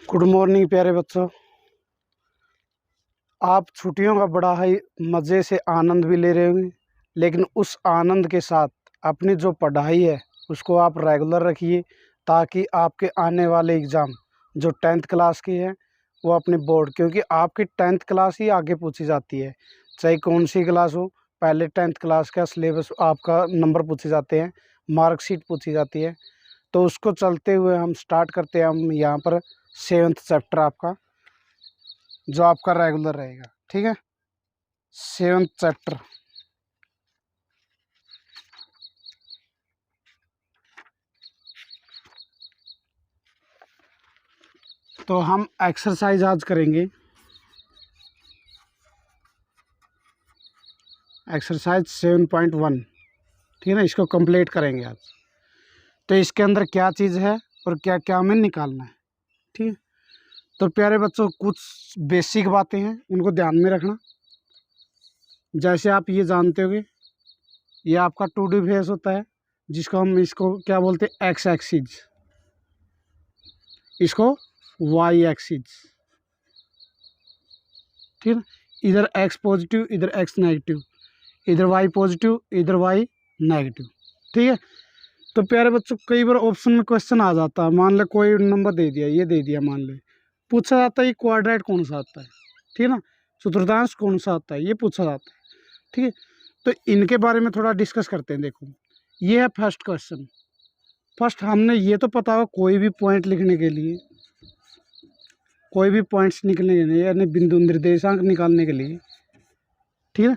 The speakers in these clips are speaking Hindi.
गुड मॉर्निंग प्यारे बच्चों। आप छुट्टियों का बड़ा ही मज़े से आनंद भी ले रहे होंगे, लेकिन उस आनंद के साथ अपनी जो पढ़ाई है उसको आप रेगुलर रखिए, ताकि आपके आने वाले एग्ज़ाम जो 10th क्लास की है वो अपने बोर्ड, क्योंकि आपकी 10th क्लास ही आगे पूछी जाती है, चाहे कौन सी क्लास हो। पहले 10th क्लास का सिलेबस आपका नंबर पूछे जाते हैं, मार्कशीट पूछी जाती है। तो उसको चलते हुए हम स्टार्ट करते हैं। हम यहाँ पर 7th चैप्टर आपका जो आपका रेगुलर रहेगा, ठीक है। 7th चैप्टर तो हम एक्सरसाइज आज करेंगे, एक्सरसाइज 7.1, ठीक है ना। इसको कंप्लीट करेंगे आज। तो इसके अंदर क्या चीज़ है और क्या क्या हमें निकालना है, ठीक है। तो प्यारे बच्चों, कुछ बेसिक बातें हैं, उनको ध्यान में रखना। जैसे आप ये जानते होगे, ये आपका 2D फेस होता है, जिसको हम इसको क्या बोलते हैं, एक्स एक्सिस, इसको वाई एक्सिस, ठीक है। इधर एक्स पॉजिटिव, इधर एक्स नेगेटिव, इधर वाई पॉजिटिव, इधर वाई नेगेटिव, ठीक है। तो प्यारे बच्चों, कई बार ऑप्शन में क्वेश्चन आ जाता है। मान ले कोई नंबर दे दिया, ये दे दिया, मान ले पूछा जाता है ये क्वाड्रेट कौन सा आता है, ठीक है ना, चतुर्थांश कौन सा आता है, ये पूछा जाता है, ठीक है। तो इनके बारे में थोड़ा डिस्कस करते हैं। देखो, ये है फर्स्ट क्वेश्चन। फर्स्ट हमने ये तो पता होगा, कोई भी पॉइंट लिखने के लिए, कोई भी पॉइंट्स निकलने के लिए, यानी बिंदु निर्देशांक निकालने के लिए, ठीक है।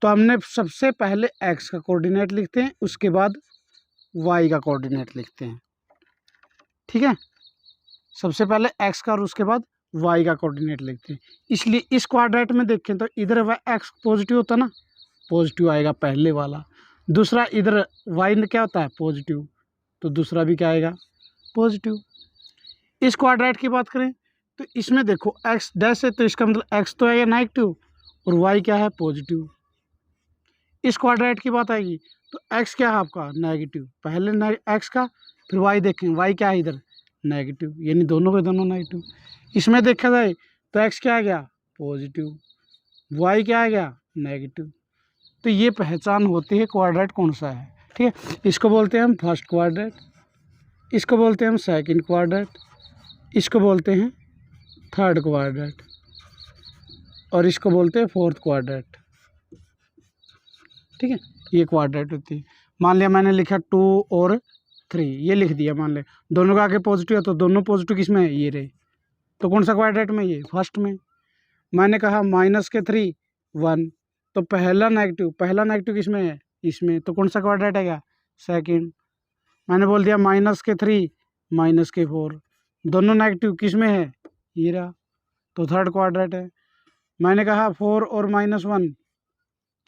तो हमने सबसे पहले एक्स का कोऑर्डिनेट लिखते हैं, उसके बाद वाई का कोऑर्डिनेट लिखते हैं, ठीक है। सबसे पहले एक्स का और उसके बाद वाई का कोऑर्डिनेट लिखते हैं। इसलिए इस क्वाड्रेट में देखें तो इधर एक्स पॉजिटिव होता ना, पॉजिटिव आएगा पहले वाला। दूसरा इधर वाई में क्या होता है, पॉजिटिव, तो दूसरा भी क्या आएगा, पॉजिटिव। इस क्वाड्रेट की बात करें तो इसमें देखो एक्स डैश है, तो इसका मतलब एक्स तो आएगा नेगेटिव और वाई क्या है, पॉजिटिव। इस क्वाड्रेट की बात आएगी तो एक्स क्या है आपका, नेगेटिव, पहले एक्स का, फिर वाई देखें, वाई क्या है इधर, नेगेटिव, यानी दोनों के दोनों नेगेटिव। इसमें देखा जाए तो एक्स क्या आ गया, पॉजिटिव, वाई क्या आ गया, नेगेटिव। तो ये पहचान होती है क्वाड्रेट कौन सा है, ठीक है। इसको बोलते हैं हम फर्स्ट क्वाड्रेट, इसको बोलते हैं हम सेकंड क्वाड्रेट, इसको बोलते हैं थर्ड क्वाड्रेट, और इसको बोलते हैं फोर्थ क्वाड्रेट, ठीक है। ये क्वाड्रेट होती है। मान लिया मैंने लिखा 2 और 3, ये लिख दिया। मान ले दोनों का आगे पॉजिटिव है, तो दोनों पॉजिटिव किस में है, ये रहे, तो कौन सा क्वाड्रेट में, ये फर्स्ट में। मैंने कहा माइनस के 3 1, तो पहला नेगेटिव किस में है, इसमें, तो कौन सा क्वाड्रेट है, क्या, सेकंड। मैंने बोल दिया माइनस के 3 माइनस के 4, दोनों नेगेटिव किस में है, ये रहा, तो थर्ड क्वाड्रेट है। मैंने कहा 4 और -1,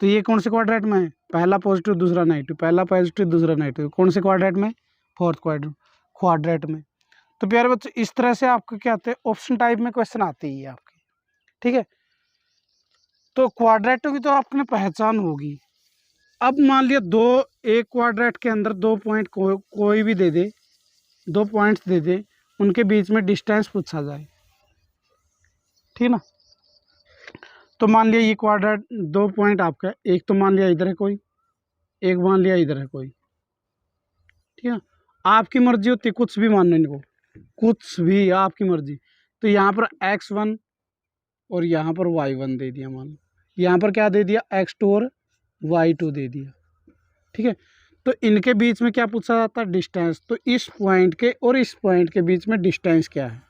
तो ये कौन से क्वाड्रेट में है, पहला पॉजिटिव दूसरा नेगेटिव, पहला पॉजिटिव दूसरा नेगेटिव, कौन से क्वाड्रेट में, फोर्थ क्वाड्रेट में। तो प्यारे बच्चों, इस तरह से आपको क्या आते हैं, ऑप्शन टाइप में क्वेश्चन आते ही है आपके, ठीक है। तो क्वाड्रेटों की तो आपने पहचान होगी। अब मान लिया एक क्वाड्रेट के अंदर 2 पॉइंट कोई भी दे दे, 2 पॉइंट्स दे दे, उनके बीच में डिस्टेंस पूछा जाए, ठीक ना। तो मान लिया ये क्वाड्रेट 2 पॉइंट आपका, एक तो मान लिया इधर है कोई, एक मान लिया इधर है कोई, ठीक है। आपकी मर्जी होती है कुछ भी मानने को, कुछ भी आपकी मर्जी। तो यहाँ पर x1 और यहाँ पर y1 दे दिया, मान लो यहाँ पर क्या दे दिया, x2 और y2 दे दिया, ठीक है। तो इनके बीच में क्या पूछा जाता है, डिस्टेंस। तो इस पॉइंट के और इस पॉइंट के बीच में डिस्टेंस क्या है,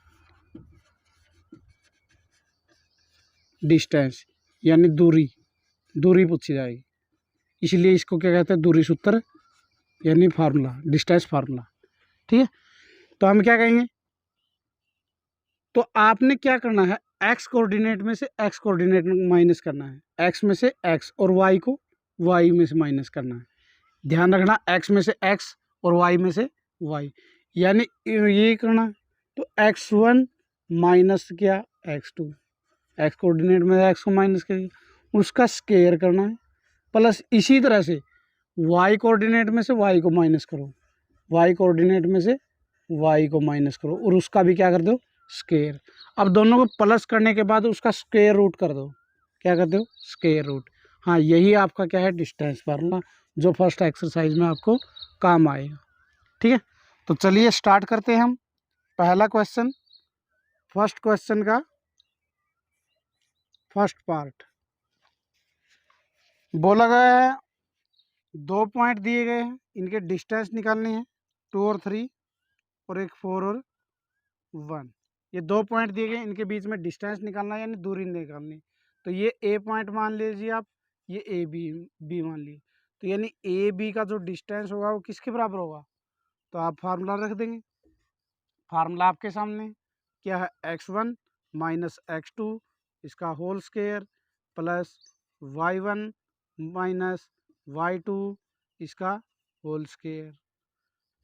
डिस्टेंस यानी दूरी पूछी जाएगी। इसलिए इसको क्या कहते हैं, दूरी सूत्र, यानी फार्मूला, डिस्टेंस फार्मूला, ठीक है। तो हम क्या कहेंगे, तो आपने क्या करना है, एक्स कोऑर्डिनेट में से एक्स कोऑर्डिनेट में माइनस करना है, एक्स में से एक्स और वाई को वाई में से माइनस करना है। ध्यान रखना, एक्स में से एक्स और वाई में से वाई, यानी ये करना। तो x1 माइनस क्या, x2, एक्स कोऑर्डिनेट में एक्स को माइनस करिए, उसका स्क्वायर करना है, प्लस इसी तरह से वाई कोऑर्डिनेट में से वाई को माइनस करो, वाई कोऑर्डिनेट में से वाई को माइनस करो, और उसका भी क्या कर दो, स्क्वायर। अब दोनों को प्लस करने के बाद उसका स्क्वायर रूट कर दो। क्या करते हो? Square root. हाँ, यही आपका क्या है? डिस्टेंस फार्मूला, जो फर्स्ट एक्सरसाइज में आपको काम आएगा। ठीक है, तो चलिए स्टार्ट करते हैं हम। पहला क्वेश्चन, फर्स्ट क्वेश्चन का फर्स्ट पार्ट बोला गया है, 2 पॉइंट दिए गए हैं, इनके डिस्टेंस निकालने हैं, 2 और 3, और एक 4 और 1। ये 2 पॉइंट दिए गए, इनके बीच में डिस्टेंस निकालना है, यानी दूरी निकालनी है। तो ये ए पॉइंट मान लीजिए आप, ये ए बी मान लीजिए। तो यानी ए बी का जो डिस्टेंस होगा वो किसके बराबर होगा? तो आप फार्मूला रख देंगे। फार्मूला आपके सामने क्या है? x1 माइनस x2 इसका whole square plus y1 minus y2 इसका होल स्क्वायर।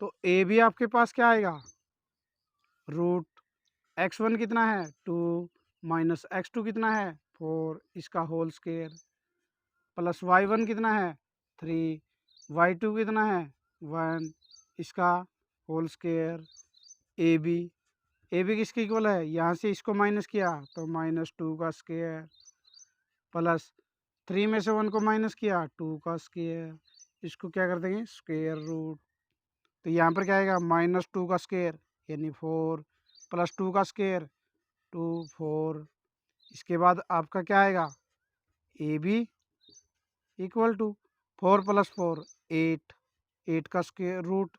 तो ए बी आपके पास क्या आएगा? रूट x1 कितना है? 2 माइनस x2 कितना है? 4 इसका होल स्क्वायर प्लस y1 कितना है? 3, y2 कितना है? 1 इसका होल स्क्वायर। ए बी किसके इक्वल है? यहाँ से इसको माइनस किया तो -2 का स्क्वायर प्लस 3 में से 1 को माइनस किया 2 का स्क्वायर। इसको क्या कर देंगे? Square root. तो यहाँ पर क्या आएगा? -2 का स्क्वायर यानी 4 प्लस 2 का स्क्वायर 2 4। इसके बाद आपका क्या आएगा? A B equal to 4 plus 4 8, 8 का स्क्वायर रूट।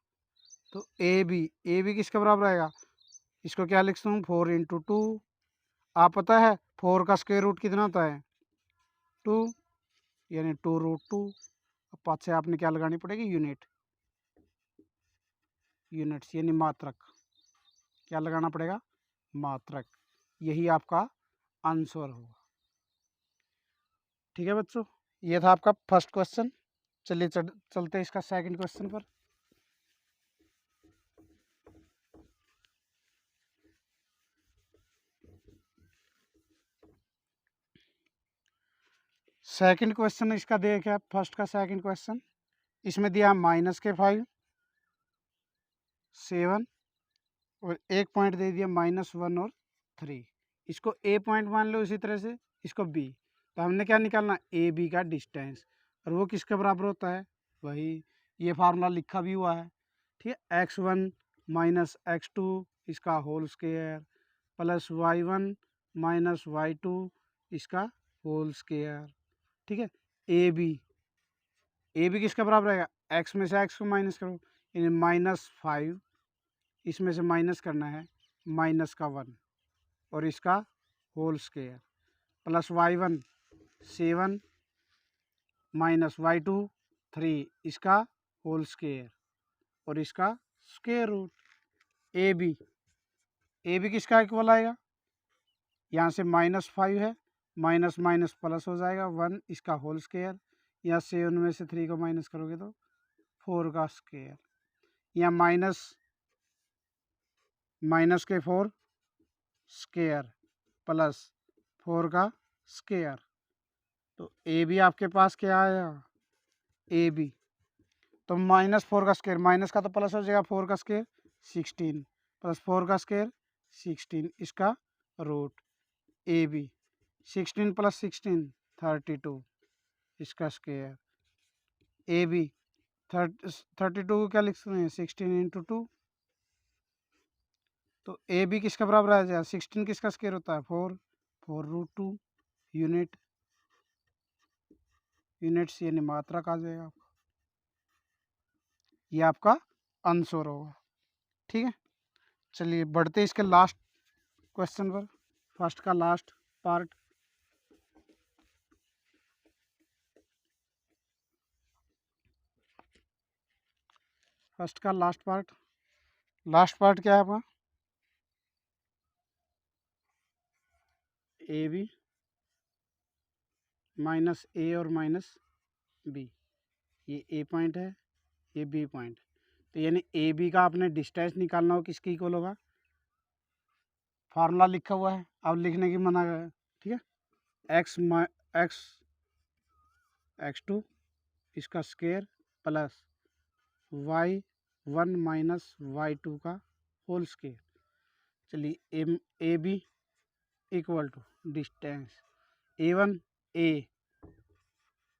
तो ए बी किसके बराबर आएगा? इसको क्या लिख सकता हूँ? 4 इंटू 2। आप पता है 4 का स्क्वायर रूट कितना होता है? 2, यानी 2√2। अब पाँच से आपने क्या लगानी पड़ेगी? यूनिट, यूनिट्स यानी मात्रक। क्या लगाना पड़ेगा? मात्रक। यही आपका आंसर होगा। ठीक है बच्चों, ये था आपका फर्स्ट क्वेश्चन। चलिए चलते हैं इसका सेकंड क्वेश्चन पर। सेकंड क्वेश्चन इसका देखिए आप, फर्स्ट का सेकंड क्वेश्चन। इसमें दिया -5 7 और एक पॉइंट दे दिया -1 और 3। इसको ए पॉइंट मान लो, इसी तरह से इसको बी। तो हमने क्या निकालना? ए बी का डिस्टेंस, और वो किसके बराबर होता है? वही ये फार्मूला लिखा भी हुआ है। ठीक है, x1 माइनस x2 इसका whole square plus y1 minus y2 इसका होल स्क्वायर। ठीक है, ए बी किसका बराबर आएगा? x में से x को माइनस करो, यानी -5, इसमें से माइनस करना है -1 और इसका whole square plus y1 7 minus y2 3 इसका होल स्क्वायर और इसका स्क्वायर रूट। ए बी किसका इक्वल आएगा? यहाँ से -5 है, माइनस माइनस प्लस हो जाएगा 1 इसका होल स्क्वायर। यहाँ 7 में से 3 को माइनस करोगे तो 4 का स्क्वायर। यहाँ माइनस के 4 स्क्वायर प्लस 4 का स्क्वायर। तो ए बी आपके पास क्या आया? ए बी तो -4 का स्क्वायर, माइनस का तो प्लस हो जाएगा, 4 का स्क्वायर 16 प्लस 4 का स्क्वायर 16 इसका रूट। ए बी 16 प्लस 16 32 इसका स्क्वायर। ए बी 32 को क्या लिख सकते हैं? 16 इंटू 2। तो ए बी किसका बराबर आ जाएगा? 16 किसका स्क्वायर होता है? 4√2 यूनिट, यूनिट्स यानी मात्रक आ जाएगा आपका। ये आपका आंसर होगा। ठीक है, चलिए बढ़ते इसके लास्ट क्वेश्चन पर, फर्स्ट का लास्ट पार्ट। फर्स्ट का लास्ट पार्ट, लास्ट पार्ट क्या है आपका? ए बी माइनस ए और माइनस बी। ये ए पॉइंट है, ये बी पॉइंट। तो यानी ए बी का आपने डिस्टेंस निकालना हो, किसकी इक्वल होगा? फार्मूला लिखा हुआ है, अब लिखने की मना है। ठीक है, एक्स x2 इसका square plus y1 minus y2 का होल स्क्वायर। चलिए A B equal to distance A1 A,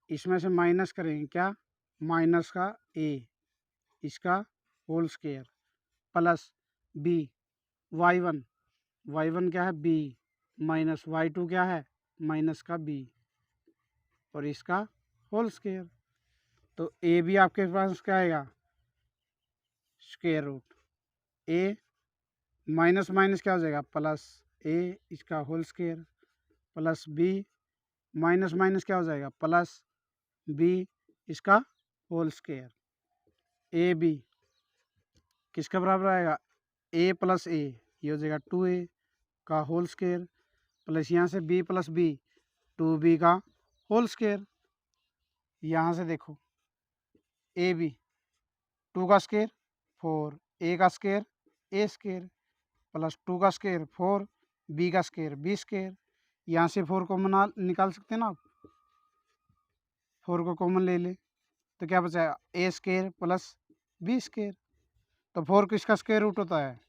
इसमें से माइनस करेंगे क्या, माइनस का A इसका whole square plus B y1 क्या है B माइनस y2 क्या है माइनस का B और इसका होल स्क्वायर। तो ए भी आपके पास क्या आएगा square root A minus minus क्या हो जाएगा प्लस ए इसका whole square plus B minus minus क्या हो जाएगा प्लस बी इसका होल स्क्वायर। ए बी किसका बराबर आएगा ए प्लस ए, ये हो जाएगा 2a का होल स्क्वायर प्लस यहाँ से b प्लस बी 2b का होल स्क्वायर। यहाँ से देखो ए बी 2 का स्क्वायर 4 ए का स्क्वायर ए स्क्वायर प्लस 2 का स्क्वायर 4 बी का स्क्वायर बी स्क्वायर। यहाँ से 4 कॉमन निकाल सकते हैं ना आप, 4 को कॉमन ले ले तो क्या बचाएगा ए स्क्वायर प्लस बी स्क्वायर। तो 4 किसका स्क्वायर रूट होता है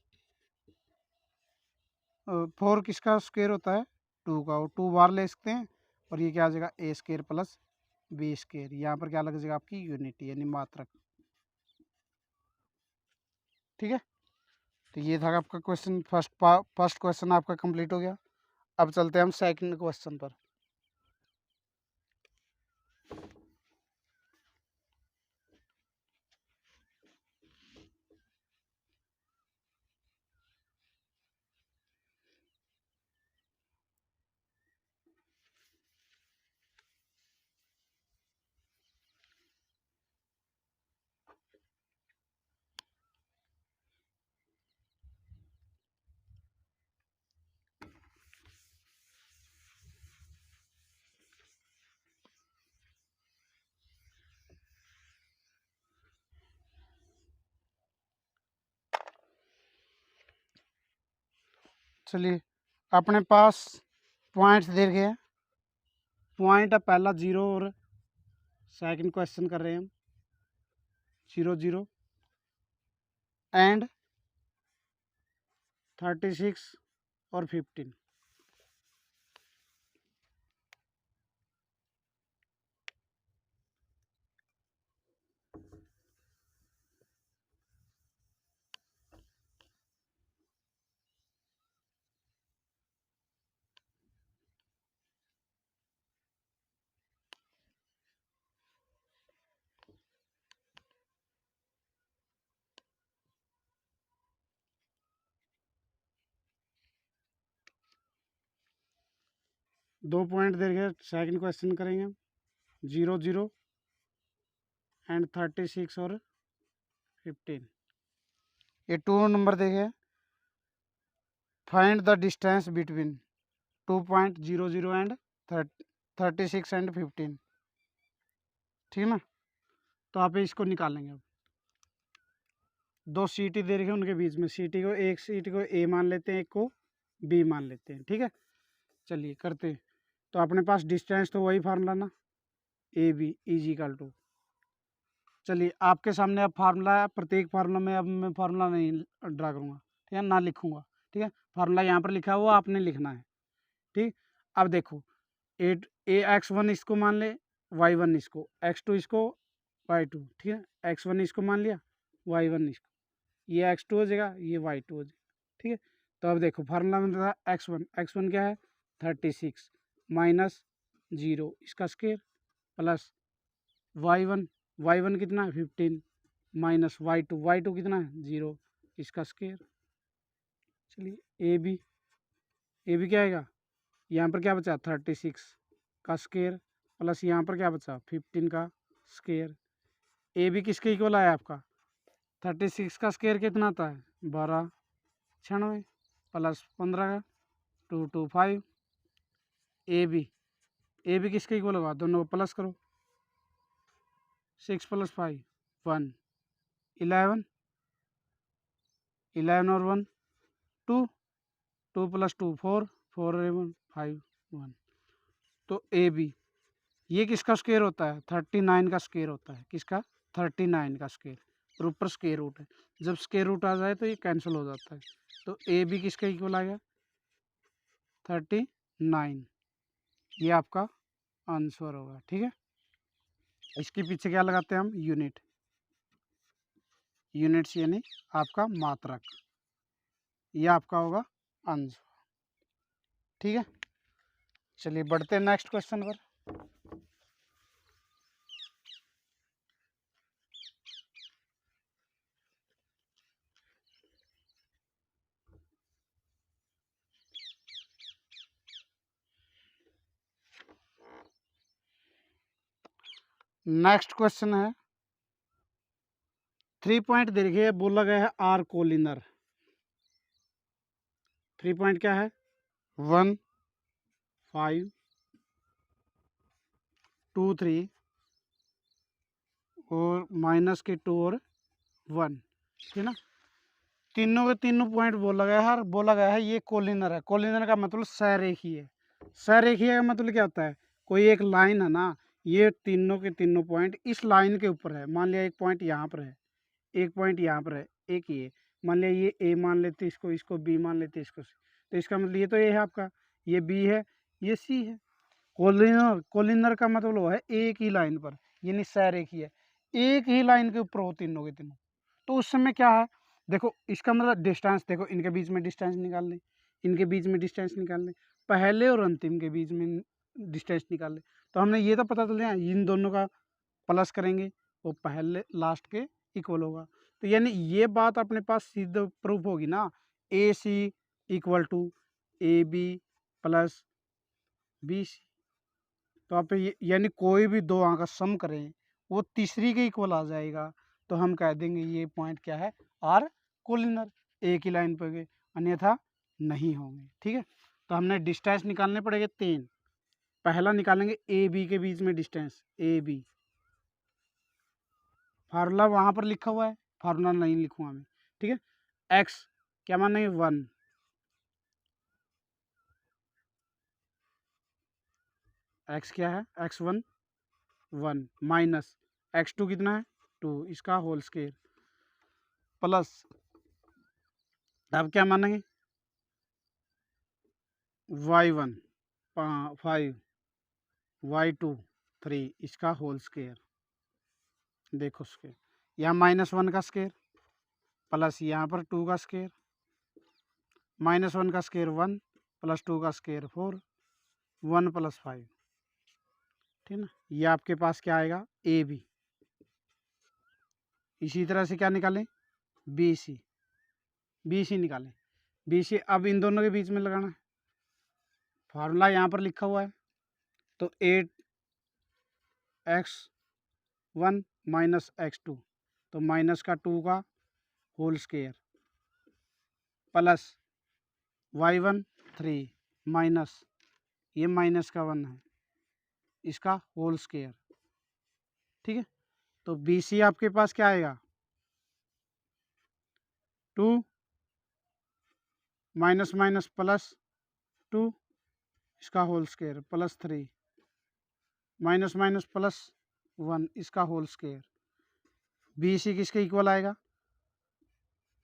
4 किसका स्क्वायर होता है 2 का, और 2 बाहर ले सकते हैं और ये क्या आ जाएगा ए स्क्वायर प्लस बी स्क्वायर। यहाँ पर क्या लग जाएगा आपकी यूनिटी यानी मात्रक। ठीक है, तो ये था आपका क्वेश्चन फर्स्ट क्वेश्चन आपका कंप्लीट हो गया। अब चलते हैं हम सेकंड क्वेश्चन पर। चलिए अपने पास पॉइंट्स दे गए हैं, पॉइंट है पहला 0 और सेकंड क्वेश्चन कर रहे हैं हम 0 0 एंड 36 और 15। दो पॉइंट दे गए, सेकंड क्वेश्चन करेंगे हम 0 0 एंड 36 और 15। ये 2 नंबर दे गए, find the distance between 2.00 and 36 and 15। ठीक है ना, तो आप इसको निकालेंगे। अब दो सीटी दे रखे हैं उनके बीच में, सीटी को एक सीटी को ए मान लेते हैं, एक को बी मान लेते हैं। ठीक है, चलिए करते हैं। तो अपने पास डिस्टेंस तो वही फार्मूला ना ए बी इजिकल टू, चलिए आपके सामने अब फार्मूला है, प्रत्येक फार्मूला में अब मैं फार्मूला नहीं ड्रा करूँगा, ठीक है ना लिखूँगा। ठीक है, फार्मूला यहाँ पर लिखा हुआ आपने लिखना है। ठीक, अब देखो ए x1 इसको मान ले, y1 इसको, x2 इसको, y2। ठीक है, x1 इसको मान लिया, y1 इसको, ये x2 हो जाएगा, ये y2 हो जाएगा। ठीक है, तो अब देखो फार्मूला में था x1 क्या है 36 माइनस 0 इसका स्क्वायर प्लस y1 कितना है 15 माइनस y2 कितना है 0 इसका स्क्वायर। चलिए ए बी क्या आएगा, यहाँ पर क्या बचा 36 का स्क्वायर प्लस यहाँ पर क्या बचा 15 का स्क्वायर। ए बी किसके इक्वल आया आपका 36 का स्क्वायर कितना आता है 12 96 प्लस 15 का 225। ए बी किसके इक्वल होगा, दोनों को प्लस करो, 6 प्लस 5 1 11 11 और 1 2 2 प्लस 2 4 4 और 1 5 1। तो ए बी ये किसका स्क्वायर होता है 39 का स्क्वायर होता है, किसका 39 का स्क्वायर। और ऊपर स्क्वायर रूट है। जब स्क्वायर रूट आ जाए तो ये कैंसिल हो जाता है। तो ए बी किसका इक्वल आ गया 39। ये आपका आंसर होगा। ठीक है, इसके पीछे क्या लगाते हैं हम यूनिट, यूनिट्स यानी आपका मात्रक, ये आपका होगा आंसर। ठीक है, चलिए बढ़ते हैं नेक्स्ट क्वेश्चन पर। नेक्स्ट क्वेश्चन है 3 पॉइंट दे रखिए, बोला गया है आर कोलिनर। 3 पॉइंट क्या है 1 5 2 3 और माइनस के 2 और 1, ठीक है ना। तीनों के तीनों पॉइंट बोला गया है और बोला गया है ये कोलिनर है। कोलिनर का मतलब सहरेखीय है। सहरेखीय का मतलब क्या होता है, कोई एक लाइन है ना, ये तीनों के तीनों पॉइंट इस लाइन के ऊपर है। मान लिया एक पॉइंट यहाँ पर है, एक पॉइंट यहाँ पर है, एक ये मान लिया, ये ए मान लेते इसको, इसको बी मान लेते इसको सी। तो इसका मतलब ये तो ये है आपका, ये बी है, ये सी है। कोलिनर, कोलिनर का मतलब वो है एक ही लाइन पर, यानी सहरेखीय है, एक ही लाइन के ऊपर हो तीनों के तीनों। तो उस समय क्या है, देखो इसका मतलब डिस्टेंस, देखो इनके बीच में डिस्टेंस निकाल लें, इनके बीच में डिस्टेंस निकाल लें, पहले और अंतिम के बीच में डिस्टेंस निकाल लें। तो हमने ये तो पता चल गया इन दोनों का प्लस करेंगे वो पहले लास्ट के इक्वल होगा। तो यानी ये बात अपने पास सीधे प्रूफ होगी ना, A C equal to A B plus B C. तो आप यानी कोई भी दो अंक का सम करें वो तीसरी के इक्वल आ जाएगा, तो हम कह देंगे ये पॉइंट क्या है आर कोलिनर, एक ही लाइन पर गए, अन्यथा नहीं होंगे। ठीक है, तो हमने डिस्टेंस निकालने पड़ेंगे 3। पहला निकालेंगे ए बी के बीच में डिस्टेंस, ए बी फार्मूला वहाँ पर लिखा हुआ है, फार्मूला नहीं लिखूंगा मैं। ठीक है, एक्स क्या मानेंगे 1, एक्स क्या है x1 1 माइनस x2 कितना है 2, इसका होल स्क्वायर प्लस, अब क्या मानेंगे y1 5 y2 3, इसका होल स्क्वायर। देखो स्क्वायर, यहाँ -1 का स्क्वायर प्लस यहाँ पर 2 का स्क्वायर, -1 का स्क्वायर 1 प्लस 2 का स्क्वायर 4, 1 + 5। ठीक है ना, ये आपके पास क्या आएगा ए बी। इसी तरह से क्या निकालें बी सी, बी सी निकालें, बी सी अब इन दोनों के बीच में लगाना है। फार्मूला यहाँ पर लिखा हुआ है, तो 8x1 माइनस x2, तो माइनस का 2 का whole square plus y1 3 minus ये माइनस का 1 है, इसका होल स्क्वायर। ठीक है, तो बी सी आपके पास क्या आएगा 2 माइनस माइनस प्लस 2, इसका whole square plus 3 minus minus plus 1, इसका होल स्क्वायर। बी सी किसके इक्वल आएगा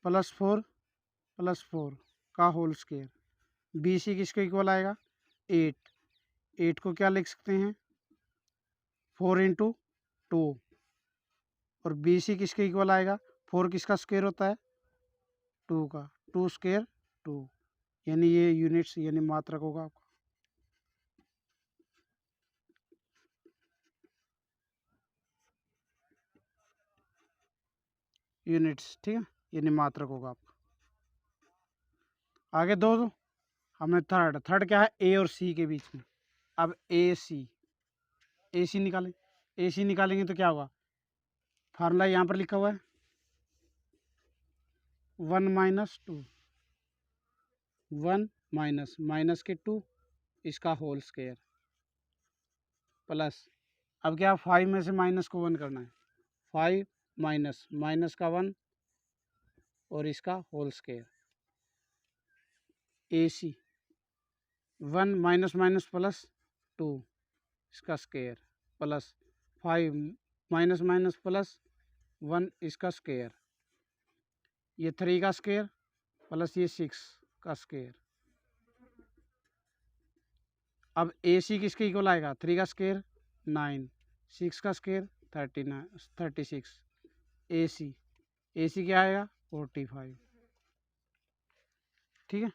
+4 + 4 का होल स्क्वायर। बी सी किसके इक्वल आएगा 8, 8 को क्या लिख सकते हैं 4 × 2, और बी सी किसके इक्वल आएगा 4 किसका स्क्वायर होता है 2 का, 2 स्क्वायर 2, यानी ये यूनिट्स यानी मात्रक होगा आपका। यूनिट्स, ठीक है, यानी मात्रक होगा आपका। आगे दो हमने थर्ड क्या है ए और सी के बीच में। अब ए सी निकालें, ए सी निकालेंगे तो क्या होगा, फार्मूला यहाँ पर लिखा हुआ है 1 - 2, 1 माइनस के 2, इसका होल स्क्वायर प्लस, अब क्या 5 में से माइनस को 1 करना है, 5 माइनस का 1 और इसका होल स्क्वायर। ए सी 1 माइनस प्लस 2, इसका स्क्वायर प्लस 5 माइनस प्लस 1 इसका स्क्वायर, ये 3 का स्क्वायर प्लस ये 6 का स्क्वायर। अब ए सी किसके इक्वल आएगा, 3 का स्क्वायर 9, 6 का स्क्वायर 36, ए सी क्या आएगा 45, ठीक है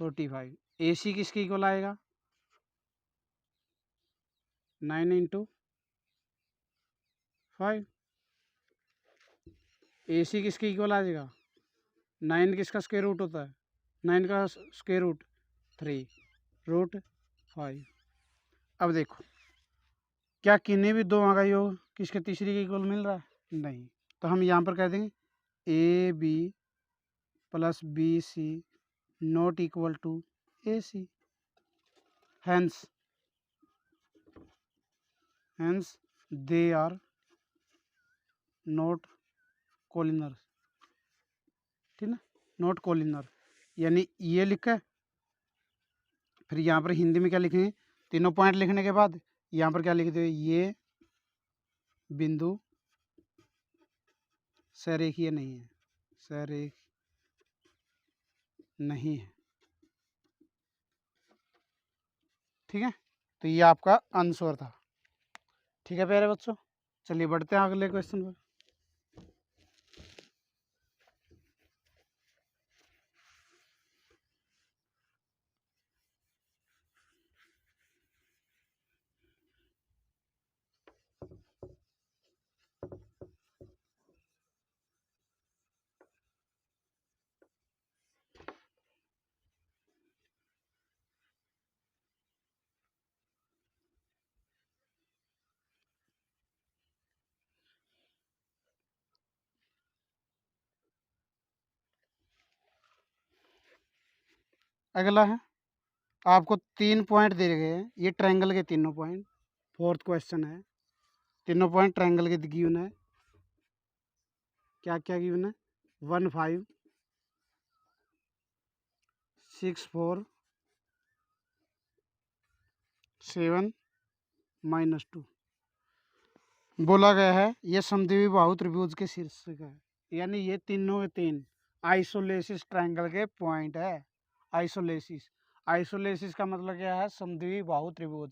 45। ए सी किसके इक्वल आएगा 9 इंटू 5। ए सी किसके इक्वल आ जाएगा 9 किसका स्क्वायर रूट होता है, 9 का स्क्वायर रूट 3 रूट 5। अब देखो क्या किन्हीं भी दो अंक का योग किसके तीसरी के इक्वल मिल रहा है, नहीं, तो हम यहाँ पर कह देंगे A B plus B C not equal to A C, hence they are not collinear, ठीक ना, नॉट कोलिनर, यानी ये लिखा है। फिर यहाँ पर हिंदी में क्या लिखेंगे, तीनों पॉइंट लिखने के बाद यहाँ पर क्या लिख दो, ये बिंदु सरेखीय नहीं है, सरेख नहीं है, ठीक है। तो ये आपका आंसर था, ठीक है प्यारे बच्चों। चलिए बढ़ते हैं अगले क्वेश्चन पर। अगला है, आपको 3 पॉइंट दे गए हैं, ये ट्रायंगल के तीनों पॉइंट, फोर्थ क्वेश्चन है, तीनों पॉइंट ट्रायंगल के गिवन है। क्या क्या गिवन है, 1 5 6 4 7 -2 बोला गया है। ये समद्विबाहु बाहु त्रिभुज के शीर्षक है, यानी ये तीनों के तीन आइसोलेसिस ट्रायंगल के पॉइंट है। आइसोलेसिस का मतलब क्या है, समद्विबाहु बाहु त्रिभुज।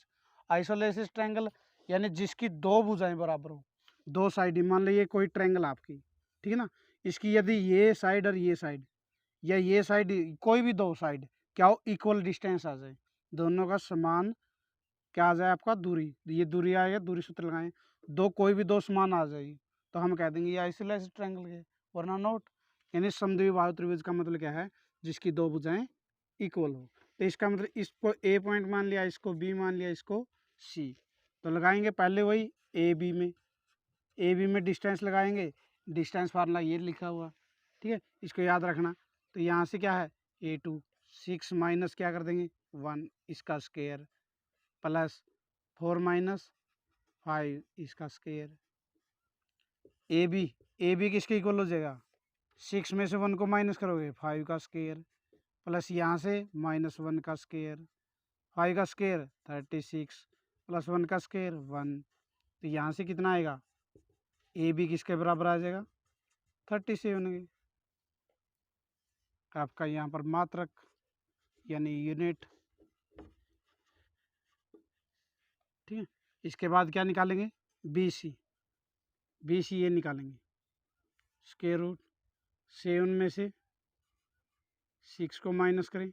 आइसोलेसिस ट्रायंगल यानी जिसकी दो भुजाएं बराबर हो, दो साइड, मान लीजिए कोई ट्रायंगल आपकी, ठीक है ना, इसकी यदि ये साइड और ये साइड या ये साइड, कोई भी दो साइड क्या हो, इक्वल डिस्टेंस आ जाए, दोनों का समान क्या आ जाए आपका दूरी, ये दूरी आएगा, दूरी सूत्र लगाएं, दो कोई भी दो समान आ जाएगी तो हम कह देंगे ये आइसोलेसिस ट्रायंगल के, वरना नोट। यानी समद्विबाहु त्रिभुज का मतलब क्या है, जिसकी दो भुजाएं इक्वल हो। तो इसका मतलब इसको ए पॉइंट मान लिया, इसको बी मान लिया, इसको सी, तो लगाएंगे पहले वही ए बी में डिस्टेंस लगाएंगे, डिस्टेंस फार्मूला ये लिखा हुआ, ठीक है, इसको याद रखना। तो यहाँ से क्या है A2 6 माइनस क्या कर देंगे 1 इसका स्क्वायर प्लस 4 माइनस 5 इसका स्क्वायर। ए बी किसके इक्वल हो जाएगा, 6 में से 1 को माइनस करोगे 5 का स्क्वायर प्लस यहाँ से -1 का स्क्वायर, 5 का स्क्वायर 36 प्लस 1 का स्क्वायर 1, तो यहाँ से कितना आएगा, ए बी किसके बराबर आ जाएगा 37 के। आपका यहाँ पर मात्रक यानी यूनिट, ठीक है। इसके बाद क्या निकालेंगे, बी सी ये निकालेंगे, स्क्वायर रूट 7 में से 6 को माइनस करें,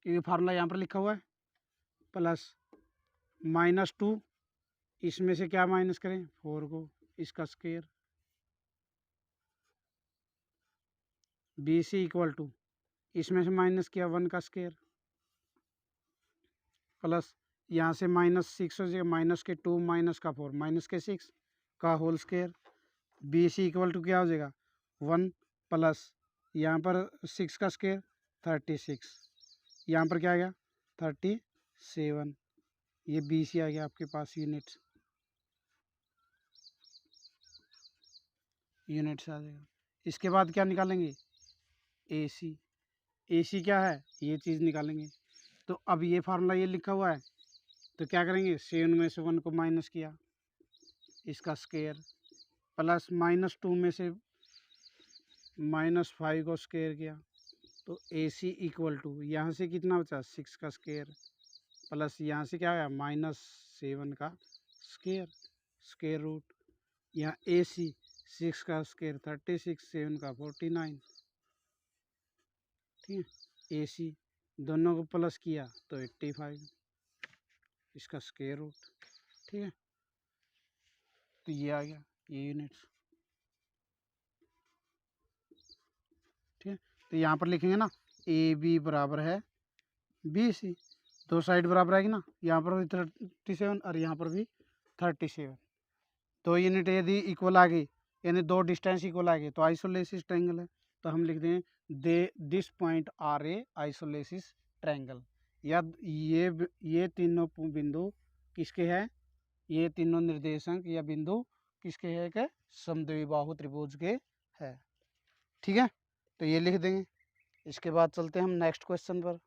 क्योंकि फार्मूला यहाँ पर लिखा हुआ है, प्लस -2 इसमें से क्या माइनस करें 4 को, इसका square, B C equal to इसमें से माइनस किया 1 का स्क्वायर प्लस यहाँ से -6 हो जाएगा, माइनस के 2 माइनस का 4 माइनस के 6 का whole square. B C equal to क्या हो जाएगा 1 प्लस यहाँ पर 6 का स्क्वायर 36, यहाँ पर क्या आ गया 37, ये बी सी आ गया आपके पास यूनिट्स आ जाएगा। इसके बाद क्या निकालेंगे ए सी क्या है, ये चीज़ निकालेंगे। तो अब ये फार्मूला ये लिखा हुआ है, तो क्या करेंगे 7 में से 1 को माइनस किया, इसका स्क्वायर प्लस -2 में से -5 को स्क्वायर किया तो AC इक्वल टू यहाँ से कितना बचा 6 का स्क्वायर प्लस यहाँ से क्या आया -7 का स्क्वायर स्क्वायर रूट यहाँ AC 6 का स्क्वायर 36 7 का 49। ठीक है AC दोनों को प्लस किया तो 85 इसका स्क्वायर रूट। ठीक है तो ये आ गया ये यूनिट्स। ठीक है तो यहाँ पर लिखेंगे ना AB बराबर है BC, दो साइड बराबर आएगी ना, यहाँ पर भी 37 और यहाँ पर भी 37। दो यूनिट यदि इक्वल आ गई यानी दो डिस्टेंस इक्वल आ गए तो आइसोलेसिस ट्रायंगल है। तो हम लिख दें they this point are a isosceles triangle. या ये तीनों बिंदु किसके हैं, ये तीनों निर्देशांक या बिंदु किसके है कि समद्विबाहु त्रिभुज के है। ठीक है तो ये लिख देंगे। इसके बाद चलते हैं हम नेक्स्ट क्वेश्चन पर।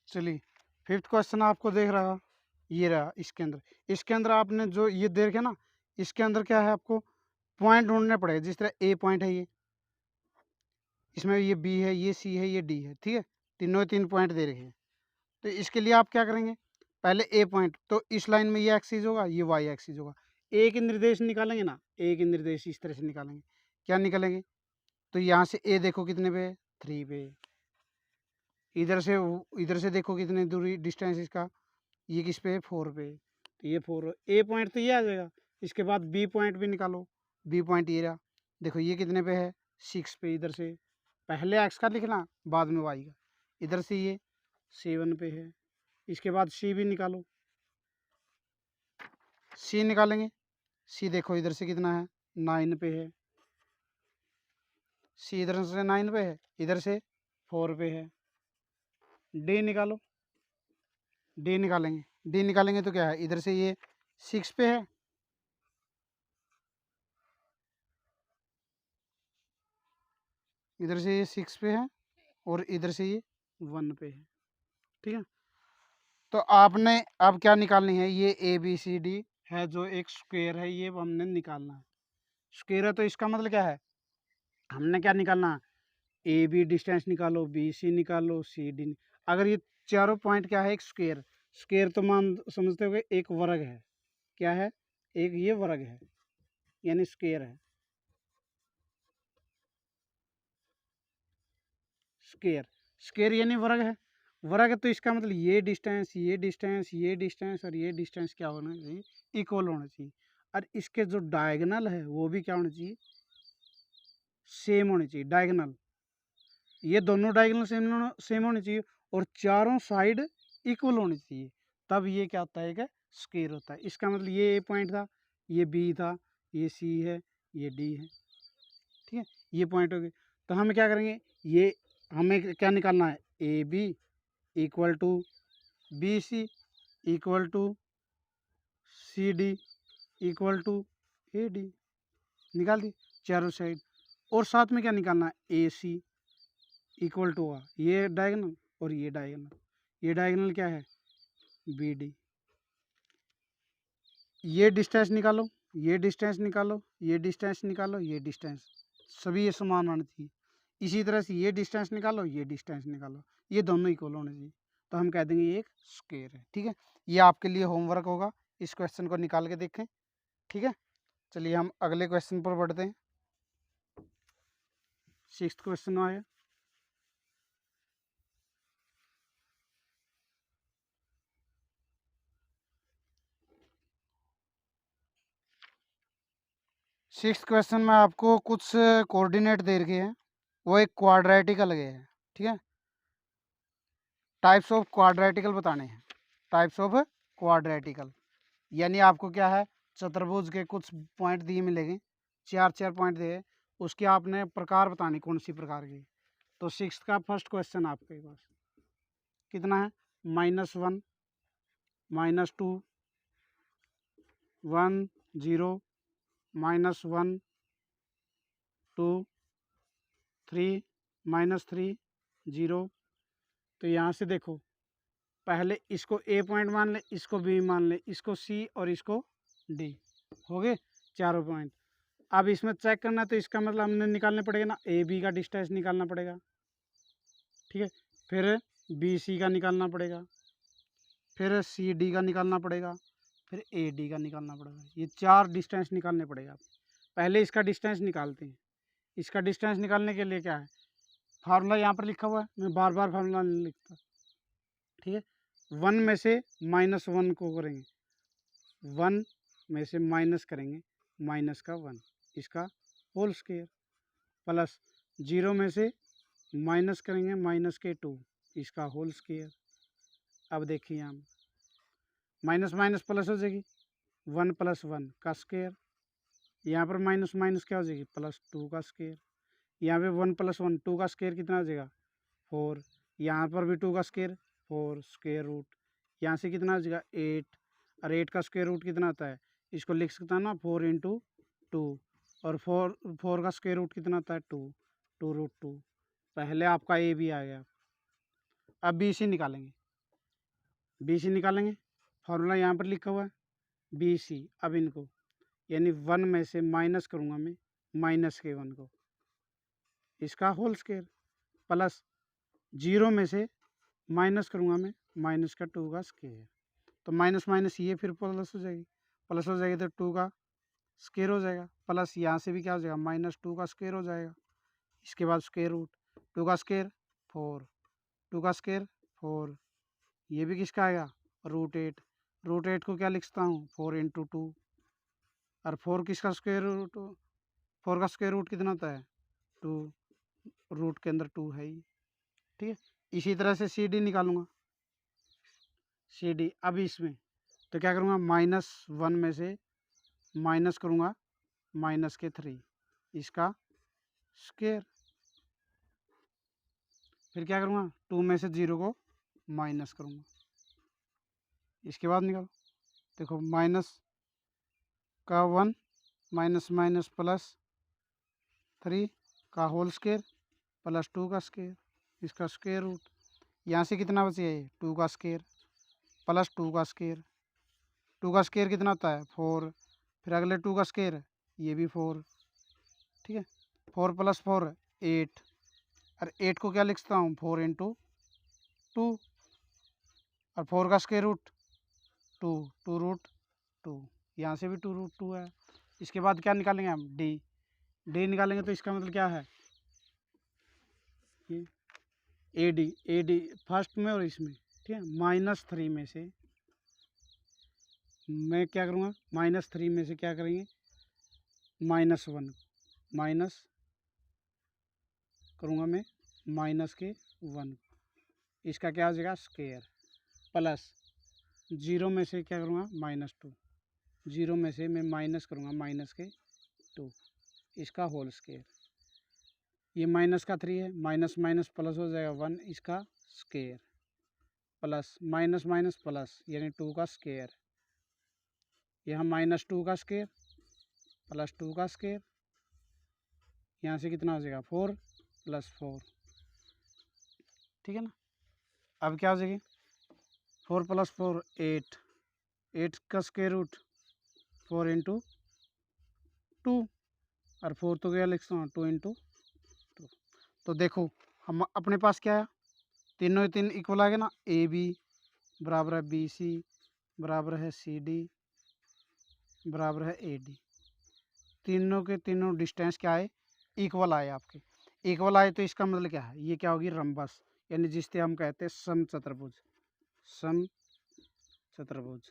चलिए फिफ्थ क्वेश्चन आपको देख रहा ये रहा। इसके अंदर आपने जो ये देखे ना इसके अंदर क्या है, आपको पॉइंट ढूंढने पड़ेगा। जिस तरह ए पॉइंट है, ये इसमें ये बी है, ये सी है, ये डी है। ठीक है तीनों तीन पॉइंट दे रखे हैं। तो इसके लिए आप क्या करेंगे, पहले ए पॉइंट तो इस लाइन में ये एक्सिस होगा, ये वाई एक्सिस होगा। ए के निर्देश निकालेंगे ना, ए के निर्देश इस तरह से निकालेंगे। क्या निकालेंगे तो यहाँ से ए देखो कितने पे 3 पे, इधर से देखो कितने दूरी डिस्टेंस इसका, ये किस पे 4 पे, तो ये 4 ए पॉइंट तो ये आ जाएगा। इसके बाद बी पॉइंट भी निकालो, बी पॉइंट ये रहा। देखो ये कितने पे है 6 पे, इधर से पहले एक्स का लिखना बाद में वाई का। इधर से ये 7 पे है। इसके बाद सी भी निकालो, सी निकालेंगे। सी देखो इधर से कितना है 9 पे है, सी इधर से 9 पे है, इधर से 4 पे है। डी निकालो, डी निकालेंगे, डी निकालेंगे तो क्या है, इधर से ये 6 पे है, इधर से ये 6 पे है और इधर से ये 1 पे है। ठीक है तो आपने अब क्या निकालनी है, ये ए बी सी डी है जो एक स्क्वायर है, ये हमने निकालना है। स्क्वायर है तो इसका मतलब क्या है, हमने क्या निकालना है, ए बी डिस्टेंस निकालो, बी सी निकालो, सी डी। अगर ये चारों पॉइंट क्या है एक स्क्वायर, स्क्वायर तो मान समझते हो एक वर्ग है। क्या है, एक ये वर्ग है यानी स्क्वायर है। स्क्वायर स्क्वायर यानी वर्ग है, वर्ग है तो इसका मतलब ये डिस्टेंस ये डिस्टेंस ये डिस्टेंस और ये डिस्टेंस क्या होना चाहिए, इक्वल होना चाहिए। और इसके जो डायगोनल है वो भी क्या होना चाहिए, सेम होनी चाहिए। डायगोनल ये दोनों डायगोनल सेम होनी चाहिए और चारों साइड इक्वल होनी चाहिए, तब ये क्या होता है कि स्क्वायर होता है। इसका मतलब ये ए पॉइंट था, ये बी था, ये सी है, ये डी है। ठीक है ये पॉइंट हो गए। तो हम क्या करेंगे, ये हमें क्या निकालना है, A B equal to B C equal to C D equal to A D, निकाल दी चारों साइड। और साथ में क्या निकालना है, ए सी इक्वल टू हुआ ये डायगोनल और ये डायगोनल, ये डायगोनल क्या है बी डी। ये डिस्टेंस निकालो, ये डिस्टेंस निकालो, ये डिस्टेंस निकालो, ये डिस्टेंस सभी ये समान होने चाहिए। इसी तरह से ये डिस्टेंस निकालो, ये डिस्टेंस निकालो, ये दोनों इक्वल होने चाहिए। तो हम कह देंगे ये एक स्क्वायर है। ठीक है ये आपके लिए होमवर्क होगा, इस क्वेश्चन को निकाल के देखें। ठीक है चलिए हम अगले क्वेश्चन पर बढ़ते हैं। सिक्स्थ क्वेश्चन आया, सिक्स्थ क्वेश्चन में आपको कुछ कोऑर्डिनेट दे रखे हैं, वो एक क्वाड्रेटिकल गए हैं, ठीक है। टाइप्स ऑफ क्वाड्रेटिकल बताने हैं, टाइप्स ऑफ क्वाड्रेटिकल, यानी आपको क्या है, चतुर्भुज के कुछ पॉइंट दिए मिलेंगे, चार चार पॉइंट दिए, उसके आपने प्रकार बतानी कौन सी प्रकार की। तो सिक्स का फर्स्ट क्वेश्चन आपके पास कितना है, -1, -2, 1 0, -1 2 3 -3 0। तो यहाँ से देखो, पहले इसको ए पॉइंट मान ले, इसको बी मान ले, इसको सी और इसको डी, हो गए चारों पॉइंट। अब इसमें चेक करना, तो इसका मतलब हमने निकालने पड़ेगा ना, ए बी का डिस्टेंस निकालना पड़ेगा, ठीक है। फिर बी सी का निकालना पड़ेगा, फिर सी डी का निकालना पड़ेगा, फिर ए डी का निकालना पड़ेगा। ये चार डिस्टेंस निकालने पड़ेगा। पहले इसका डिस्टेंस निकालते हैं। इसका डिस्टेंस निकालने के लिए क्या है, फार्मूला यहाँ पर लिखा हुआ है, मैं बार बार फार्मूला नहीं लिखता, ठीक है। 1 में से -1 को करेंगे, 1 में से माइनस करेंगे माइनस का 1, इसका होल स्क्वायर, प्लस 0 में से माइनस करेंगे माइनस के 2, इसका होल स्क्वायर। अब देखिए यहाँ माइनस माइनस प्लस हो जाएगी, 1 + 1 का स्क्वायर, यहाँ पर माइनस माइनस क्या हो जाएगी, +2 का स्क्वायर। यहाँ पे 1 + 1 2 का स्क्वायर कितना हो जाएगा, 4। यहाँ पर भी 2 का स्क्वायर 4 स्क्वायर रूट, यहाँ से कितना हो जाएगा 8, और 8 का स्क्वायर रूट कितना आता है, इसको लिख सकता है ना 4 × 2, और 4 का स्क्वायर रूट कितना आता है 2, 2√2। पहले आपका ए भी आ गया। अब बी सी निकालेंगे, बी सी निकालेंगे, फार्मूला यहाँ पर लिखा हुआ है बी सी। अब इनको यानी 1 में से माइनस करूँगा मैं -1 को, इसका होल स्क्वायर, प्लस 0 में से माइनस करूँगा मैं -2 का स्क्वायर। तो माइनस माइनस ये फिर प्लस हो जाएगी, प्लस हो जाएगी तो 2 का स्क्वायर हो जाएगा, प्लस यहाँ से भी क्या हो जाएगा -2 का स्क्वायर हो जाएगा। इसके बाद स्क्वायर रूट, 2 का स्क्वायर 4, 2 का स्क्वायर 4, ये भी किसका आएगा √8। √8 को क्या लिख सकता हूँ 4 × 2, और 4 किसका स्क्वायर रूट, 4 का स्क्वायर रूट कितना होता है 2, रूट के अंदर 2 है ही, ठीक है। इसी तरह से सी डी निकालूंगा, सी डी। अब इसमें तो क्या करूँगा, -1 में से माइनस करूँगा -3, इसका स्क्वायर। फिर क्या करूँगा, 2 में से 0 को माइनस करूँगा, इसके बाद निकालो, देखो माइनस का 1 माइनस माइनस +3 का होल स्क्वायर, +2 का स्क्वायर, इसका स्क्वायर रूट। यहाँ से कितना बचेगा ये 2 का स्क्वायर, +2 का स्क्वायर, 2 का स्क्वायर कितना होता है 4, फिर अगले 2 का स्क्वायर ये भी 4, ठीक है। 4 + 4 8, और 8 को क्या लिख सकता हूँ 4 × 2, और 4 का स्क्वायर रूट 2, 2√2, यहाँ से भी 2√2 है। इसके बाद क्या निकालेंगे हम, डी, डी निकालेंगे, तो इसका मतलब क्या है ये ए डी फर्स्ट में और इसमें, ठीक है। -3 में से मैं क्या करूँगा, -3 में से क्या करेंगे -1 माइनस करूँगा मैं -1, इसका क्या हो जाएगा स्क्वायर, प्लस 0 में से क्या करूँगा -2, 0 में से मैं माइनस करूँगा -2, इसका होल स्क्वायर। ये -3 है, माइनस माइनस प्लस हो जाएगा 1, इसका square, plus minus minus plus यानी 2 का स्क्वायर, यहाँ -2 का स्क्वायर +2 का स्क्वायर, यहाँ से कितना हो जाएगा 4 + 4, ठीक है ना। अब क्या हो जाएगी 4 + 4 8, 8 का स्क्वायर रूट 4 × 2, और 4 तो क्या लिख सकता हूँ 2 × 2। तो देखो हम अपने पास क्या है, तीनों ही तीन इक्वल आ गए ना, ए बी बराबर है बी सी बराबर है सी डी बराबर है ए डी, तीनों के तीनों डिस्टेंस क्या है इक्वल आए आपके। इक्वल आए तो इसका मतलब क्या है, ये क्या होगी रंबस, यानी जिससे हम कहते हैं समचतुर्भुज, समचतुर्भुज,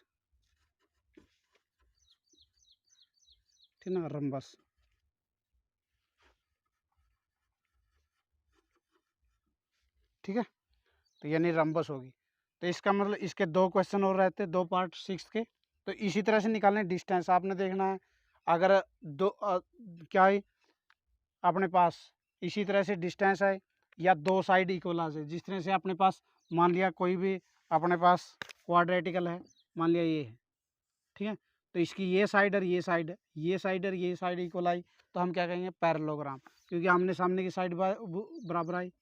ठीक ना, रंबस। ठीक है, तो यानी रंबस होगी। तो इसका मतलब इसके दो क्वेश्चन और रहते हैं, दो पार्ट सिक्स के। तो इसी तरह से निकालने डिस्टेंस आपने देखना है। अगर दो क्या है अपने पास इसी तरह से डिस्टेंस है या दो साइड इक्वल आ जाए, जिस तरह से अपने पास मान लिया कोई भी अपने पास क्वाड्रेटिकल है, मान लिया ये है, ठीक है, तो इसकी ये साइड और ये साइड है, ये साइड और ये साइड इक्वल आई, तो हम क्या कहेंगे पैरेललोग्राम, क्योंकि आमने सामने की साइड बराबर आई,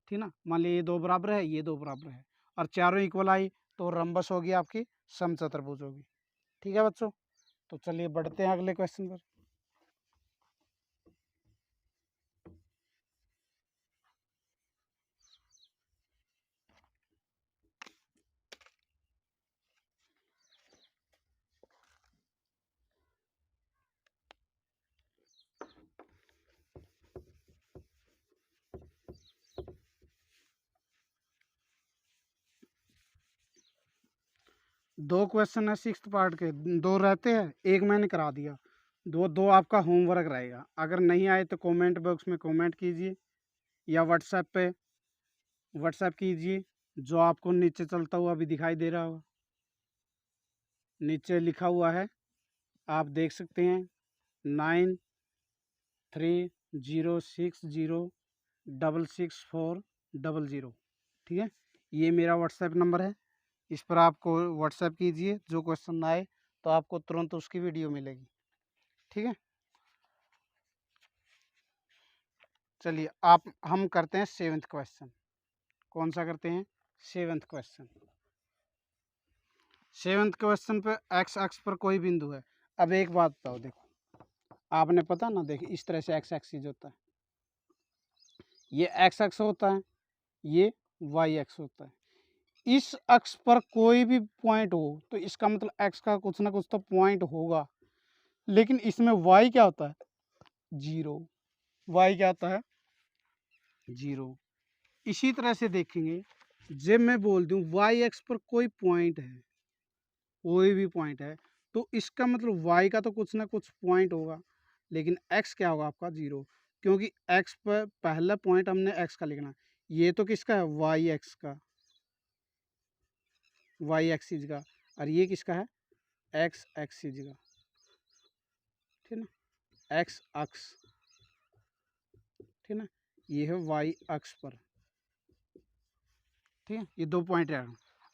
ठीक ना। मान लिया ये दो बराबर है, ये दो बराबर है, और चारों इक्वल आई तो रंबस होगी आपकी, समचतुर्भुज होगी। ठीक है बच्चों, तो चलिए बढ़ते हैं अगले क्वेश्चन पर। दो क्वेश्चन है सिक्स्थ पार्ट के, दो रहते हैं, एक मैंने करा दिया, दो दो आपका होमवर्क रहेगा। अगर नहीं आए तो कमेंट बॉक्स में कमेंट कीजिए या व्हाट्सएप पे व्हाट्सएप कीजिए, जो आपको नीचे चलता हुआ भी दिखाई दे रहा होगा, नीचे लिखा हुआ है, आप देख सकते हैं 9306064000। ठीक है, ये मेरा व्हाट्सएप नंबर है, इस पर आपको व्हाट्सएप कीजिए, जो क्वेश्चन आए तो आपको तुरंत उसकी वीडियो मिलेगी। ठीक है, चलिए आप हम करते हैं सेवेंथ क्वेश्चन। कौन सा करते हैं? Seventh question. सेवेंथ क्वेश्चन पे एक्स अक्ष पर कोई बिंदु है। अब एक बात बताओ, देखो आपने पता ना, देखिए इस तरह से एक्स एक्सिस होता है, ये एक्स अक्ष होता है, ये वाई अक्ष होता है। इस अक्ष पर कोई भी पॉइंट हो तो इसका मतलब एक्स का कुछ ना कुछ तो पॉइंट होगा, लेकिन इसमें वाई क्या होता है? जीरो। वाई क्या होता है? जीरो। इसी तरह से देखेंगे, जब मैं बोल दूं वाई एक्स पर कोई पॉइंट है, कोई भी पॉइंट है, तो इसका मतलब वाई का तो कुछ ना कुछ पॉइंट होगा, लेकिन एक्स क्या होगा आपका? जीरो, क्योंकि एक्स पर पहला पॉइंट हमने एक्स का लिखना। ये तो किसका है? वाई एक्स का, वाई एक्सिस का, और ये किसका है? एक्स एक्सिस का। ठीक है ना, एक्स अक्ष, ठीक है ना, ये है वाई अक्ष पर। ठीक है, ये दो पॉइंट है।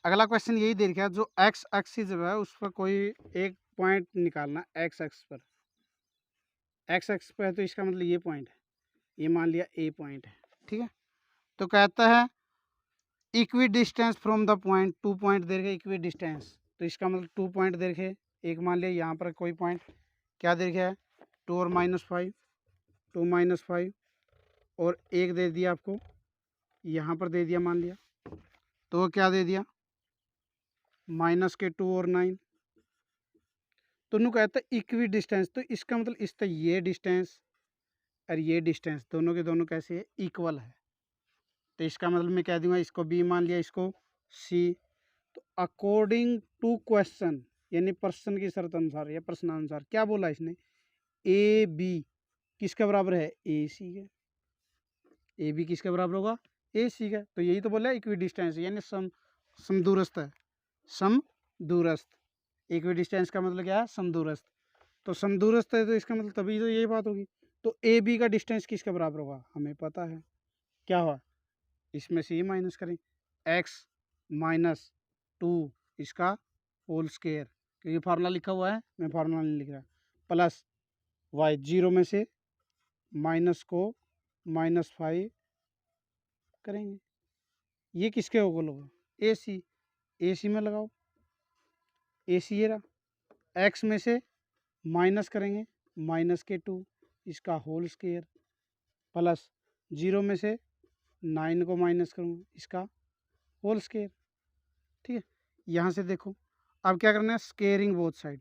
अगला क्वेश्चन यही दे रखा है, जो एक्स एक्सिस है उस पर कोई एक पॉइंट निकालना। एक्स एक्स पर, एक्स एक्स पर है तो इसका मतलब ये पॉइंट है, ये मान लिया ए पॉइंट है। ठीक है, तो कहता है equidistance from the point, to point दे रखे इक्वी डिस्टेंस, तो इसका मतलब टू पॉइंट दे रखे, एक मान लिया यहाँ पर कोई पॉइंट क्या दे रखा है? 2 और -5, 2 -5, और एक दे दिया आपको यहाँ पर दे दिया मान लिया, तो क्या दे दिया? -2 और 9। दोनों कहता है इक्वी डिस्टेंस, तो इसका मतलब इस तरह ये डिस्टेंस और ये डिस्टेंस दोनों के दोनों कैसे है? इक्वल है। तो इसका मतलब मैं कह दूंगा, इसको बी मान लिया, इसको सी। तो अकॉर्डिंग टू क्वेश्चन, यानी प्रश्न की शर्त अनुसार या प्रश्नानुसार क्या बोला इसने? ए बी किसके बराबर है? ए सी के। ए बी किसके बराबर होगा? ए सी का। तो यही तो बोला इक्वी डिस्टेंस, यानी समदूरस्थ है, समदूरस्थ। इक्वी डिस्टेंस का मतलब क्या है? समदूरस्थ। तो समदूरस्थ है तो इसका मतलब तभी तो यही बात होगी। तो ए बी का डिस्टेंस किसके बराबर होगा? हमें पता है क्या हुआ, इसमें से ये माइनस करें, एक्स -2 इसका होल स्क्वायर, क्योंकि फार्मूला लिखा हुआ है, मैं फार्मूला नहीं लिख रहा, प्लस वाई, जीरो में से माइनस को -5 करेंगे, ये किसके होगा? होगा ए सी। ए सी में लगाओ, ए सी ये रहा, एक्स में से माइनस करेंगे -2 इसका होल स्क्वायर, प्लस जीरो में से 9 को माइनस करूँगा इसका होल स्क्वायर। ठीक है, यहाँ से देखो अब क्या करना है? Squaring both side,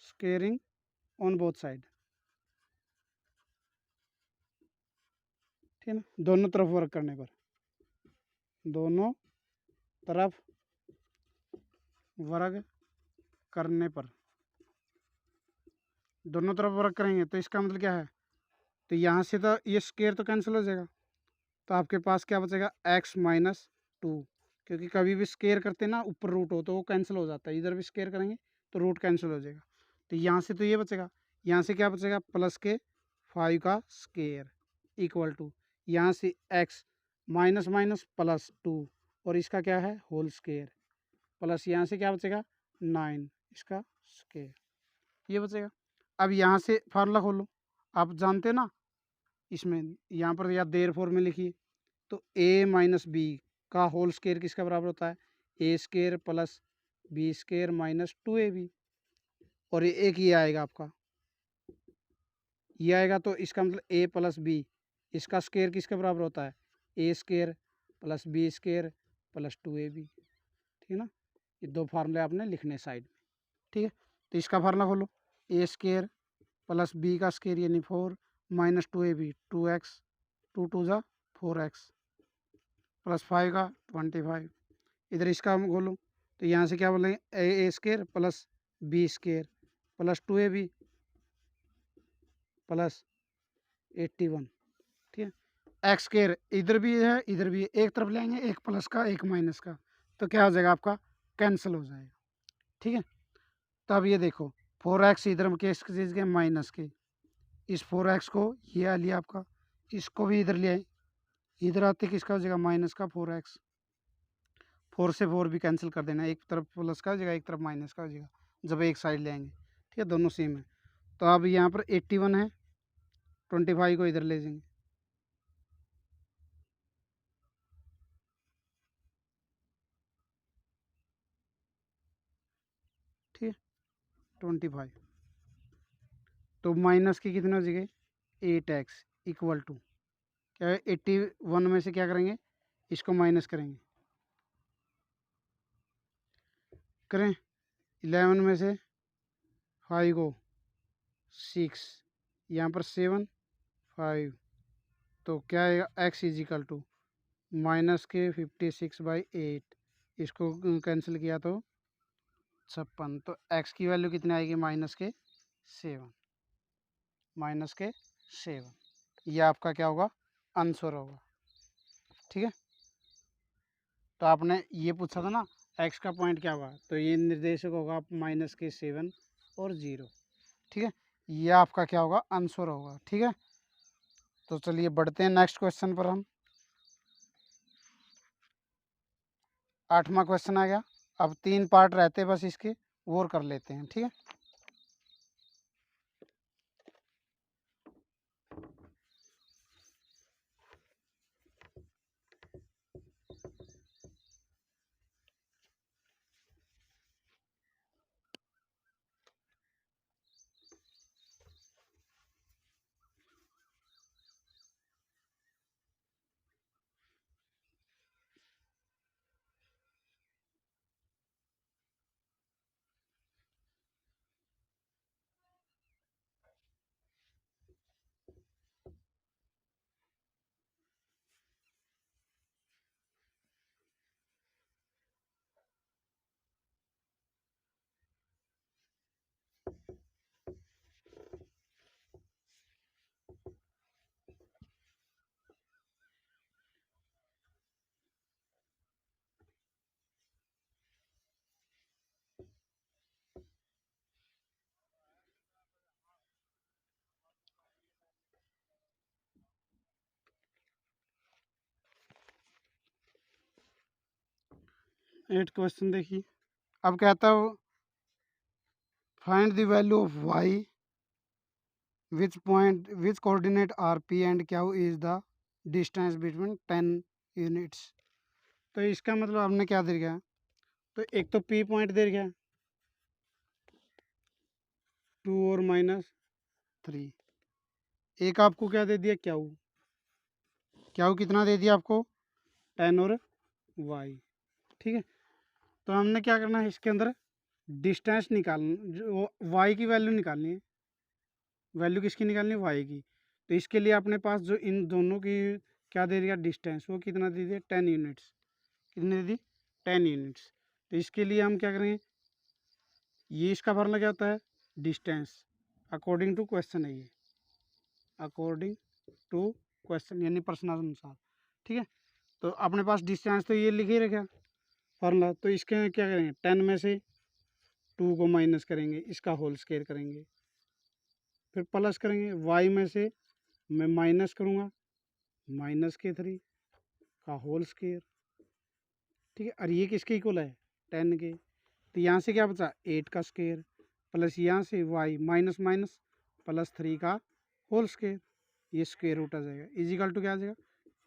squaring on both side. ठीक है ना, दोनों तरफ वर्क करने पर, दोनों तरफ वर्क करने पर, दोनों तरफ वर्क करेंगे तो इसका मतलब क्या है? तो यहाँ से तो ये स्क्वायर तो कैंसिल हो जाएगा, तो आपके पास क्या बचेगा x-2, क्योंकि कभी भी स्केयर करते ना ऊपर रूट हो तो वो कैंसिल हो जाता है, इधर भी स्केयर करेंगे तो रूट कैंसिल हो जाएगा। तो यहाँ से तो ये बचेगा, यहाँ से क्या बचेगा प्लस के 5 का स्केयर इक्वल टू यहाँ से x माइनस माइनस प्लस 2 और इसका क्या है होल स्केयर प्लस यहाँ से क्या बचेगा 9 इसका स्केयर, ये बचेगा। अब यहाँ से फार्मूला खोलो, आप जानते ना इसमें यहाँ पर या देर फॉर में लिखिए, तो a माइनस बी का होल स्केयर किसका बराबर होता है A square plus B square minus 2ab, और ये एक ये आएगा आपका, ये आएगा तो इसका मतलब a प्लस बी इसका स्केयर किसके बराबर होता है A square plus B square plus 2ab, ठीक है ना। ये दो फार्मूले आपने लिखने साइड में, ठीक है। तो इसका फार्मूला खोलो, ए स्केयर प्लस बी का स्केयर यानी 4 माइनस 2ab 2x 2 2 ज़ा 4x प्लस 5 का 25, इधर इसका हम खोलो तो यहाँ से क्या बोलेंगे A square plus B square plus 2ab plus 81, ठीक है। एक्स स्केयर इधर भी है इधर भी है, एक तरफ लेंगे एक प्लस का एक माइनस का, तो क्या हो जाएगा आपका कैंसिल हो जाएगा, ठीक है। तो अब ये देखो 4x इधर हम किस चीज़ के माइनस के, इस 4x को ये आ लिया आपका, इसको भी इधर ले आए, इधर आते किसका हो जाएगा माइनस का 4x, 4 से 4 भी कैंसिल कर देना, एक तरफ प्लस का हो जाएगा एक तरफ माइनस का हो जाएगा जब एक साइड ले आएंगे, ठीक है दोनों सेम है। तो अब यहाँ पर 81 है, 25 को इधर ले जाएंगे, ठीक है 25, तो माइनस की कितने हो जाएंगे 8x इक्वल टू क्या है 81 में से क्या करेंगे इसको माइनस करेंगे, करें 11 में से 5 को 6 यहाँ पर 7 5, तो क्या आएगा x is equal to minus के 56/8, इसको कैंसिल किया तो 56, तो x की वैल्यू कितनी आएगी माइनस के 7, ये आपका क्या होगा आंसर होगा, ठीक है। तो आपने ये पूछा था ना x का पॉइंट क्या होगा, तो ये निर्देशक होगा -7 और 0, ठीक है। ये आपका क्या होगा आंसर होगा, ठीक है। तो चलिए बढ़ते हैं नेक्स्ट क्वेश्चन पर, हम 8वां क्वेश्चन आ गया। अब 3 पार्ट रहते हैं बस इसके, वो कर लेते हैं, ठीक है। 8 क्वेश्चन देखिए। अब कहता हो find the value of y which coordinate R P and Q is the distance between 10 units. तो इसका मतलब हमने क्या दे दिया, तो एक तो पी पॉइंट दे दिया 2 और -3, एक आपको क्या दे दिया क्यू, क्यू कितना दे दिया आपको 10 और y, ठीक है। तो हमने क्या करना है इसके अंदर डिस्टेंस निकालना, जो y की वैल्यू निकालनी है, वैल्यू किसकी निकालनी है y की। तो इसके लिए अपने पास जो इन दोनों की क्या दे दिया डिस्टेंस, वो कितना दे दिया 10 यूनिट्स, कितने दे दी 10 यूनिट्स। तो इसके लिए हम क्या करेंगे, ये इसका फॉर्मूला क्या होता है डिस्टेंस अकॉर्डिंग टू क्वेश्चन है, ये अकॉर्डिंग टू क्वेश्चन यानी प्रश्नानुसार। ठीक है। तो अपने पास डिस्टेंस तो ये लिख ही रखा फार्मूला, तो इसके क्या करेंगे, 10 में से 2 को माइनस करेंगे, इसका होल स्क्वायर करेंगे, फिर प्लस करेंगे, y में से मैं माइनस करूँगा -3 का होल स्क्वायर, ठीक है। और ये किसके इक्वल है, 10 के। तो यहाँ से क्या बचा, 8 का स्क्वायर, प्लस यहाँ से y माइनस माइनस +3 का होल स्क्वायर, ये स्क्वायर रूट आ जाएगा, इजिकल टू क्या आ जाएगा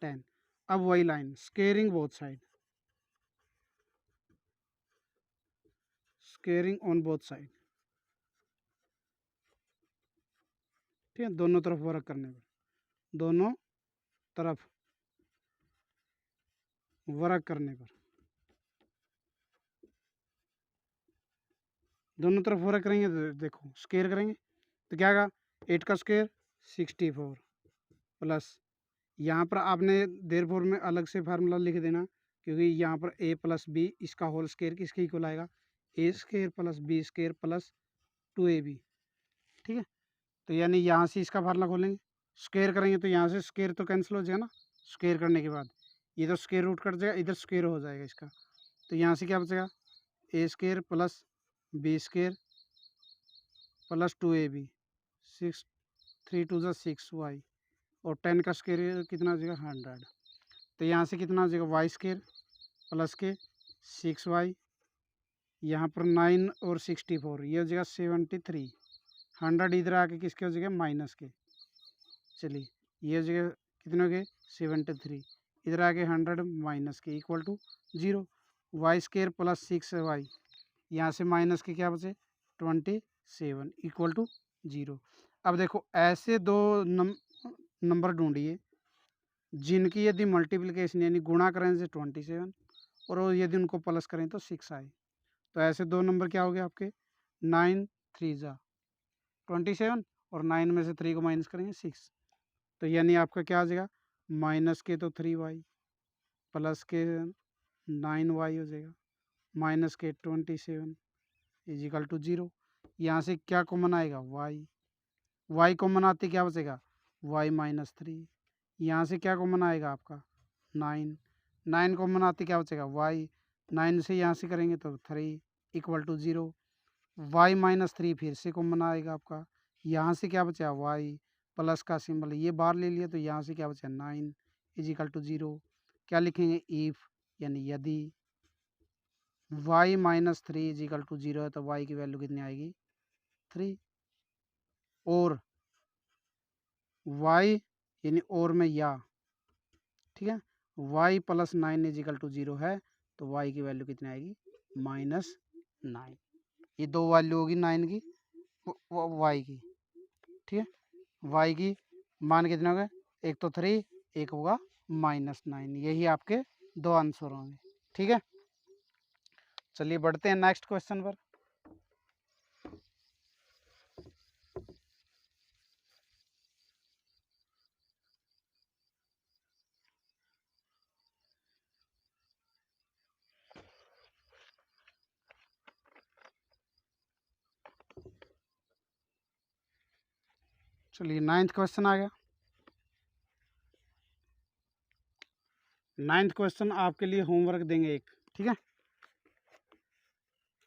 10। अब वही line squaring both side, squaring on both side, ठीक है। दोनों तरफ वर्क करने पर, दोनों तरफ वर्क करने पर, दोनों तरफ वर्क करेंगे तो देखो स्क्वायर करेंगे तो क्या आएगा, 8 का स्क्वायर 64 प्लस, यहाँ पर आपने देयरफॉर में अलग से फार्मूला लिख देना, क्योंकि यहाँ पर a प्लस बी इसका होल स्क्वायर किसके इक्वल आएगा, a square plus B square plus 2ab, ठीक है। तो यानी यहाँ से इसका फार्मूला खोलेंगे, स्क्वायर करेंगे तो यहाँ से स्क्वायर तो कैंसिल हो जाएगा ना, स्क्वायर करने के बाद ये तो स्क्वायर रूट कट जाएगा, इधर स्क्वायर हो जाएगा इसका, तो यहाँ से क्या बचेगा, a square plus B square plus 2ab, 6 3 2 6y, और 10 का स्क्वायर कितना हो जाएगा 100, तो यहाँ से कितना हो जाएगा वाई स्क्वायर प्लस के 6y, यहाँ पर 9 और 64, ये हो जाएगा 73, 100 इधर आके किसके हो जाएगा माइनस के, चलिए ये हो जाएगा कितने हो गए 73, इधर आके 100 माइनस के equal to 0, Y square plus 6y, यहाँ से माइनस के क्या बचे 27 इक्वल टू 0। अब देखो ऐसे दो नंबर ढूंढिए जिनकी यदि मल्टीप्लिकेशन यानी गुणा करें से 27 और यदि उनको प्लस करें तो 6 आए, तो ऐसे दो नंबर क्या हो गए आपके, 9 3 जा 27 और 9 में से 3 को माइनस करेंगे 6, तो यानी आपका क्या आ जाएगा, माइनस के तो 3y प्लस के 9y हो जाएगा, माइनस के 27 इजिकल टू 0, यहाँ से क्या कॉमन आएगा y कॉमन आते क्या बचेगा y -3, यहाँ से क्या कॉमन आएगा आपका 9 कॉमन आते क्या बचेगा y, 9 से यहाँ से करेंगे तो 3 इक्वल टू 0, y -3 फिर से कॉमन आएगा आपका, यहाँ से क्या बचा y प्लस का सिंबल ये बाहर ले लिया, तो यहाँ से क्या बचा 9 इजिकल टू 0, क्या लिखेंगे इफ यानी यदि y -3 इजिकल टू 0 है तो y की वैल्यू कितनी आएगी 3, और y यानी और में या, ठीक है, y प्लस 9 इजिकल टू 0 है तो y की वैल्यू कितनी आएगी -9, ये दो वैल्यू होगी 9 की y की, ठीक है, y की मान कितने हो गए, एक तो 3 एक होगा -9, यही आपके दो आंसर होंगे, ठीक है। चलिए बढ़ते हैं नेक्स्ट क्वेश्चन पर। चलिए 9th क्वेश्चन आ गया। 9th क्वेश्चन आपके लिए होमवर्क देंगे एक, ठीक है,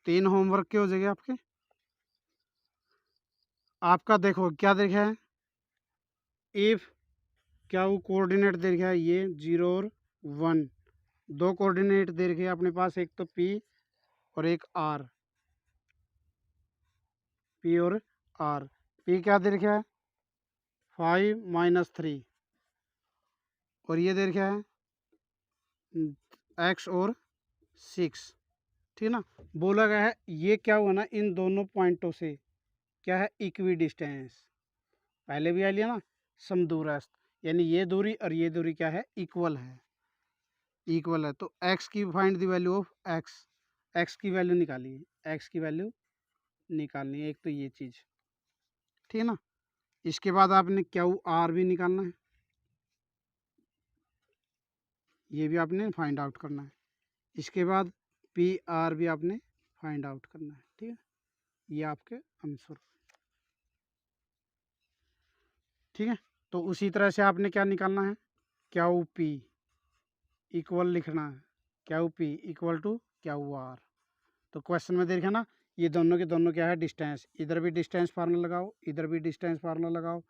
3 होमवर्क के हो जाएंगे आपके। आपका देखो क्या देखा है, इफ क्या वो कोऑर्डिनेट दे रखा है, ये 0 और 1, दो कोऑर्डिनेट दे रखे हैं अपने पास, एक तो P और एक R, P और R, P क्या दे रखा है 5 - 3, और ये दे रखा है x और 6, ठीक है ना। बोला गया है ये क्या हुआ ना, इन दोनों पॉइंटों से क्या है इक्वी डिस्टेंस, पहले भी आ लिया ना समदूरस्थ, यानी ये दूरी और ये दूरी क्या है इक्वल है, इक्वल है, तो x की find the value of x की वैल्यू निकालिए, x की वैल्यू निकालनी है एक, तो ये चीज़ ठीक है ना। इसके बाद आपने क्या r भी निकालना है, ये भी आपने फाइंड आउट करना है, इसके बाद PR भी आपने फाइंड आउट करना है, ठीक है, ये आपके आंसर, ठीक है। तो उसी तरह से आपने क्या निकालना है, क्या P, इक्वल लिखना है, Q P equal to Q R. तो क्वेश्चन में देखा ना, ये दोनों के दोनों क्या है, डिस्टेंस। इधर भी डिस्टेंस फार्मूला लगाओ, इधर भी डिस्टेंस फार्मूला लगाओ,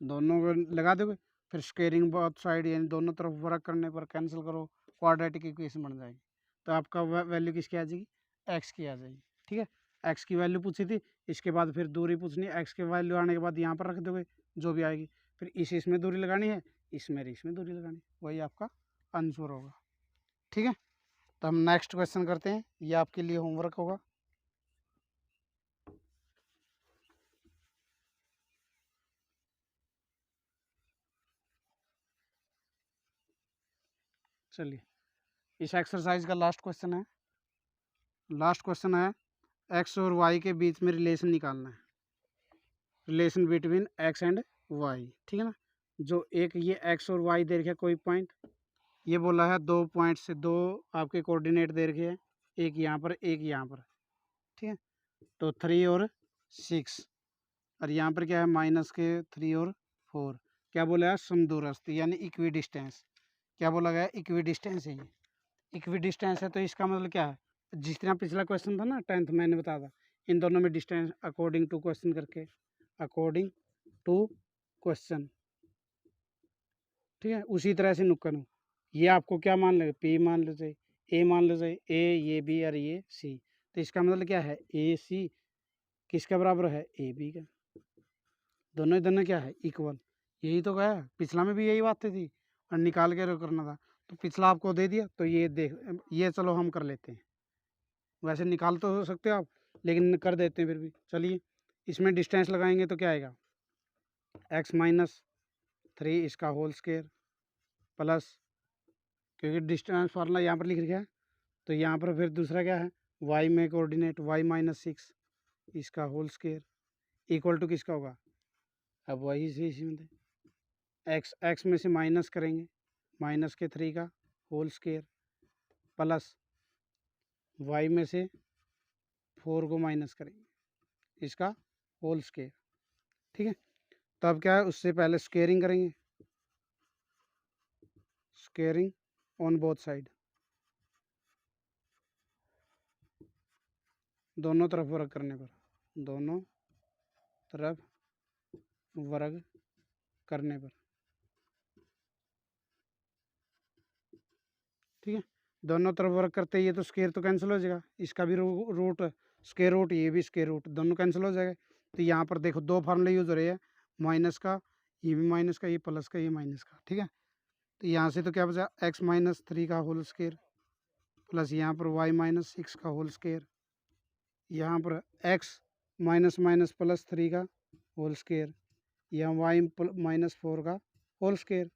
दोनों को लगा दोगे, फिर स्क्वेयरिंग बोथ साइड यानी दोनों तरफ वर्क करने पर कैंसिल करो, क्वाड्रेटिक इक्वेशन बन जाएगी। तो आपका वैल्यू किसकी आ जाएगी, एक्स की आ जाएगी। ठीक है, एक्स की वैल्यू पूछी थी, इसके बाद फिर दूरी पूछनी है, एक्स की वैल्यू आने के बाद यहाँ पर रख दोगे जो भी आएगी, फिर इसमें दूरी लगानी है, इसमें दूरी लगानी है, वही आपका आंसर होगा। ठीक है, तो हम नेक्स्ट क्वेश्चन करते हैं, ये आपके लिए होमवर्क होगा। चलिए, इस एक्सरसाइज का लास्ट क्वेश्चन है। लास्ट क्वेश्चन है, एक्स और वाई के बीच में रिलेशन निकालना है, relation between X and Y. ठीक है ना, जो एक ये एक्स और वाई दे रखे कोई पॉइंट, ये बोला है दो पॉइंट से दो आपके कोऑर्डिनेट दे रखे हैं, एक यहाँ पर एक यहाँ पर। ठीक है, तो 3 और 6, और यहाँ पर क्या है माइनस के 3 और 4। क्या बोला है, समदूरस्थ यानी इक्वी डिस्टेंस। क्या बोला गया, इक्वी डिस्टेंस है ये, इक्वी डिस्टेंस है। तो इसका मतलब क्या है, जिस तरह पिछला क्वेश्चन था ना 10th मैंने बताया था, इन दोनों में डिस्टेंस अकॉर्डिंग टू क्वेश्चन करके, अकॉर्डिंग टू क्वेश्चन। ठीक है, उसी तरह से नुक्कड़, ये आपको क्या मान लो, पी मान लो चाहिए, ए मान लो चाहिए, ए ये बी और ये सी। तो इसका मतलब क्या है, ए सी किसका बराबर है, ए बी का। दोनों दोनों क्या है, इक्वल। यही तो गया, पिछला में भी यही बातें थी, और निकाल के करना था। तो पिछला आपको दे दिया, तो ये देख, ये चलो हम कर लेते हैं, वैसे निकाल तो हो सकते हो आप, लेकिन कर देते हैं फिर भी। चलिए, इसमें डिस्टेंस लगाएंगे तो क्या आएगा, x-3 इसका होल स्क्वायर प्लस, क्योंकि डिस्टेंस फार्मूला यहाँ पर लिख रखा है, तो यहाँ पर फिर दूसरा क्या है, y में कोऑर्डिनेट y-6 इसका होल स्क्वायर इक्वल टू किसका होगा, अब वही से इसी में एक्स में से माइनस करेंगे, माइनस के 3 का होल स्क्वायर प्लस y में से 4 को माइनस करेंगे, इसका होल स्क्वायर। ठीक है, तो अब क्या है, उससे पहले स्क्वेयरिंग करेंगे, स्क्वेयरिंग ऑन बोथ साइड, दोनों तरफ वर्ग करने पर, दोनों तरफ वर्ग करने पर। ठीक है, दोनों तरफ वर्क करते ही ये तो स्क्वायर तो कैंसिल हो जाएगा, इसका भी रूट स्क्वायर रूट, ये भी स्क्वायर रूट, दोनों कैंसिल हो जाएगा। तो यहाँ पर देखो दो फार्मूले यूज हो रहे हैं, माइनस का, ये भी माइनस का, ये प्लस का, ये माइनस का। ठीक है, तो यहाँ से तो क्या बचा, x-3 का होल स्क्वायर प्लस यहाँ पर y-6 का होल स्क्वायर, यहाँ पर x माइनस माइनस प्लस 3 का होल स्क्वायर, यहाँ y-4 का होल स्क्वायर।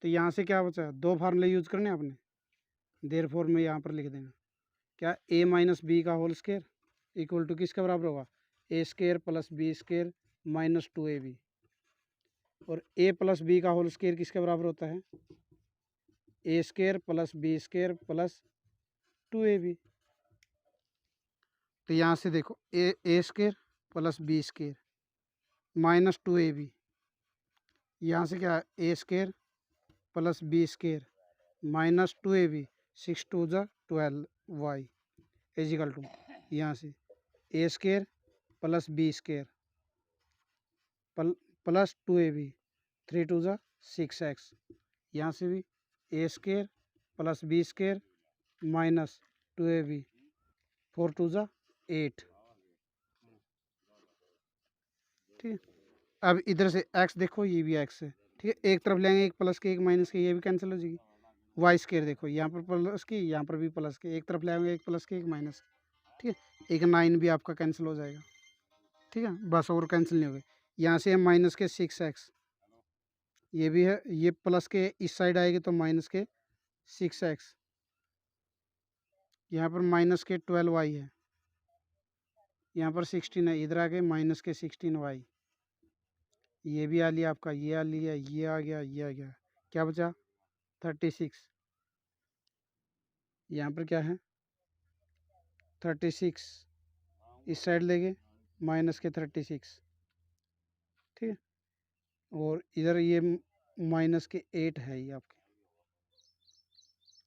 तो यहाँ से क्या बचा, दो फार्मूले यूज करने आपने, देयरफॉर में यहाँ पर लिख देना क्या, a-b का होल स्क्वायर इक्वल टू किसके बराबर होगा, A square plus B square -2ab, और a प्लस बी का होल स्क्वायर किसके बराबर होता है, A square plus B square plus 2ab। तो यहाँ से देखो A square plus B square -2ab, यहाँ से क्या है, A square plus B square -2ab, 6 2 जा 12y इजिकल टू, यहाँ से A square plus B square plus 2ab, 3 2 जा 6x, यहाँ से भी ए square plus B square -2ab, 4 2 जा 8। ठीक है, अब इधर से x देखो, ये भी x है। ठीक है, एक तरफ लेंगे, एक प्लस के एक माइनस के, ये भी कैंसिल हो जाएगी। वाई स्क्वायर देखो, यहाँ पर प्लस की, यहाँ पर भी प्लस के, एक तरफ लेंगे एक प्लस के एक माइनस के। ठीक है, एक 9 भी आपका कैंसिल हो जाएगा। ठीक है, बस और कैंसिल नहीं होगी। यहाँ से हम माइनस के 6x, ये भी है, ये प्लस के इस साइड आएगी तो माइनस के 6x, यहाँ पर माइनस के 12y है, यहाँ पर 16 है, इधर आ गए माइनस के 16y, ये भी आ लिया आपका, ये आ लिया, ये आ गया, ये आ गया, क्या बचा 36। यहाँ पर क्या है 36, इस साइड लेंगे माइनस के 36। ठीक है, और इधर ये -8 है, ये आपके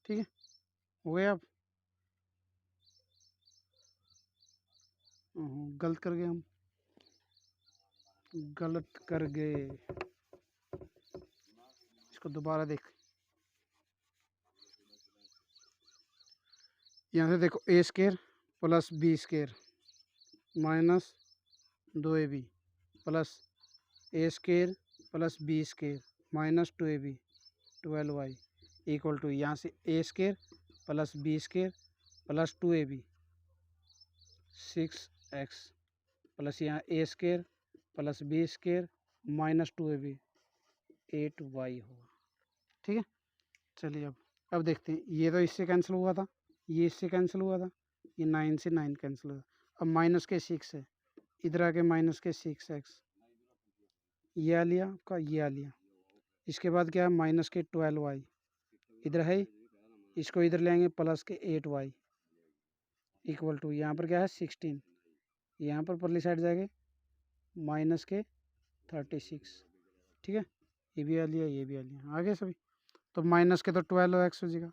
ठीक है, हो गए आप? गलत कर गए हम, गलत कर गए। इसको दोबारा देख, यहाँ से देखो A square plus B square minus 2ab plus A square plus B square minus 2ab 12y equal to, यहाँ से A square plus B square plus 2ab 6x plus यहाँ A square plus B square minus 2ab 8y होगा। ठीक है, चलिए अब देखते हैं। ये तो इससे कैंसिल हुआ था, ये इससे कैंसिल हुआ था, ये 9 से 9 कैंसिल हुआ। अब माइनस के 6 है, इधर आके माइनस के 6x, ये आ लिया आपका, ये आ लिया। इसके बाद क्या है, माइनस के 12y इधर है, इसको इधर लेंगे प्लस के 8y इक्वल टू, यहाँ पर क्या है 16, यहाँ पर परली साइड जाएंगे माइनस के 36। ठीक है, ये भी आ लिया, ये भी आ लिया, आगे सभी। तो माइनस के तो 12x हो जाएगा,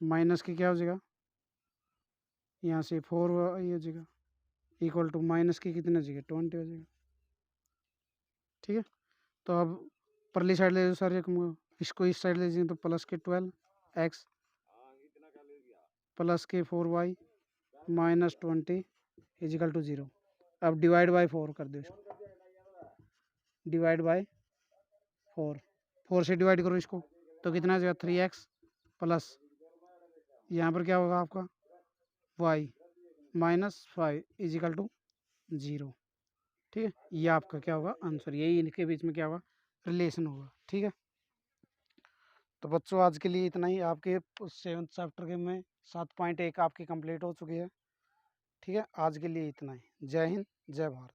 माइनस के क्या हो जाएगा, यहाँ से 4y हो जाएगा इक्वल टू माइनस के कितना हो जाएगा 20 हो जाएगा। ठीक है, तो अब परली साइड ले लो सारे, इसको इस साइड ले जाएंगे तो प्लस के 12x प्लस के 4y माइनस 20 इजिकल टू 0। अब डिवाइड बाय 4 कर दो इसको, डिवाइड बाय 4 से डिवाइड करो इसको तो कितना आ जाएगा 3x प्लस यहाँ पर क्या होगा आपका y माइनस 5 इजिकल टू 0। ठीक है, ये आपका क्या होगा आंसर, यही इनके बीच में क्या होगा रिलेशन होगा। ठीक है, तो बच्चों आज के लिए इतना ही। आपके 7th चैप्टर के में 7.1 आपके कंप्लीट हो चुकी है। ठीक है, आज के लिए इतना ही। जय हिंद, जय भारत।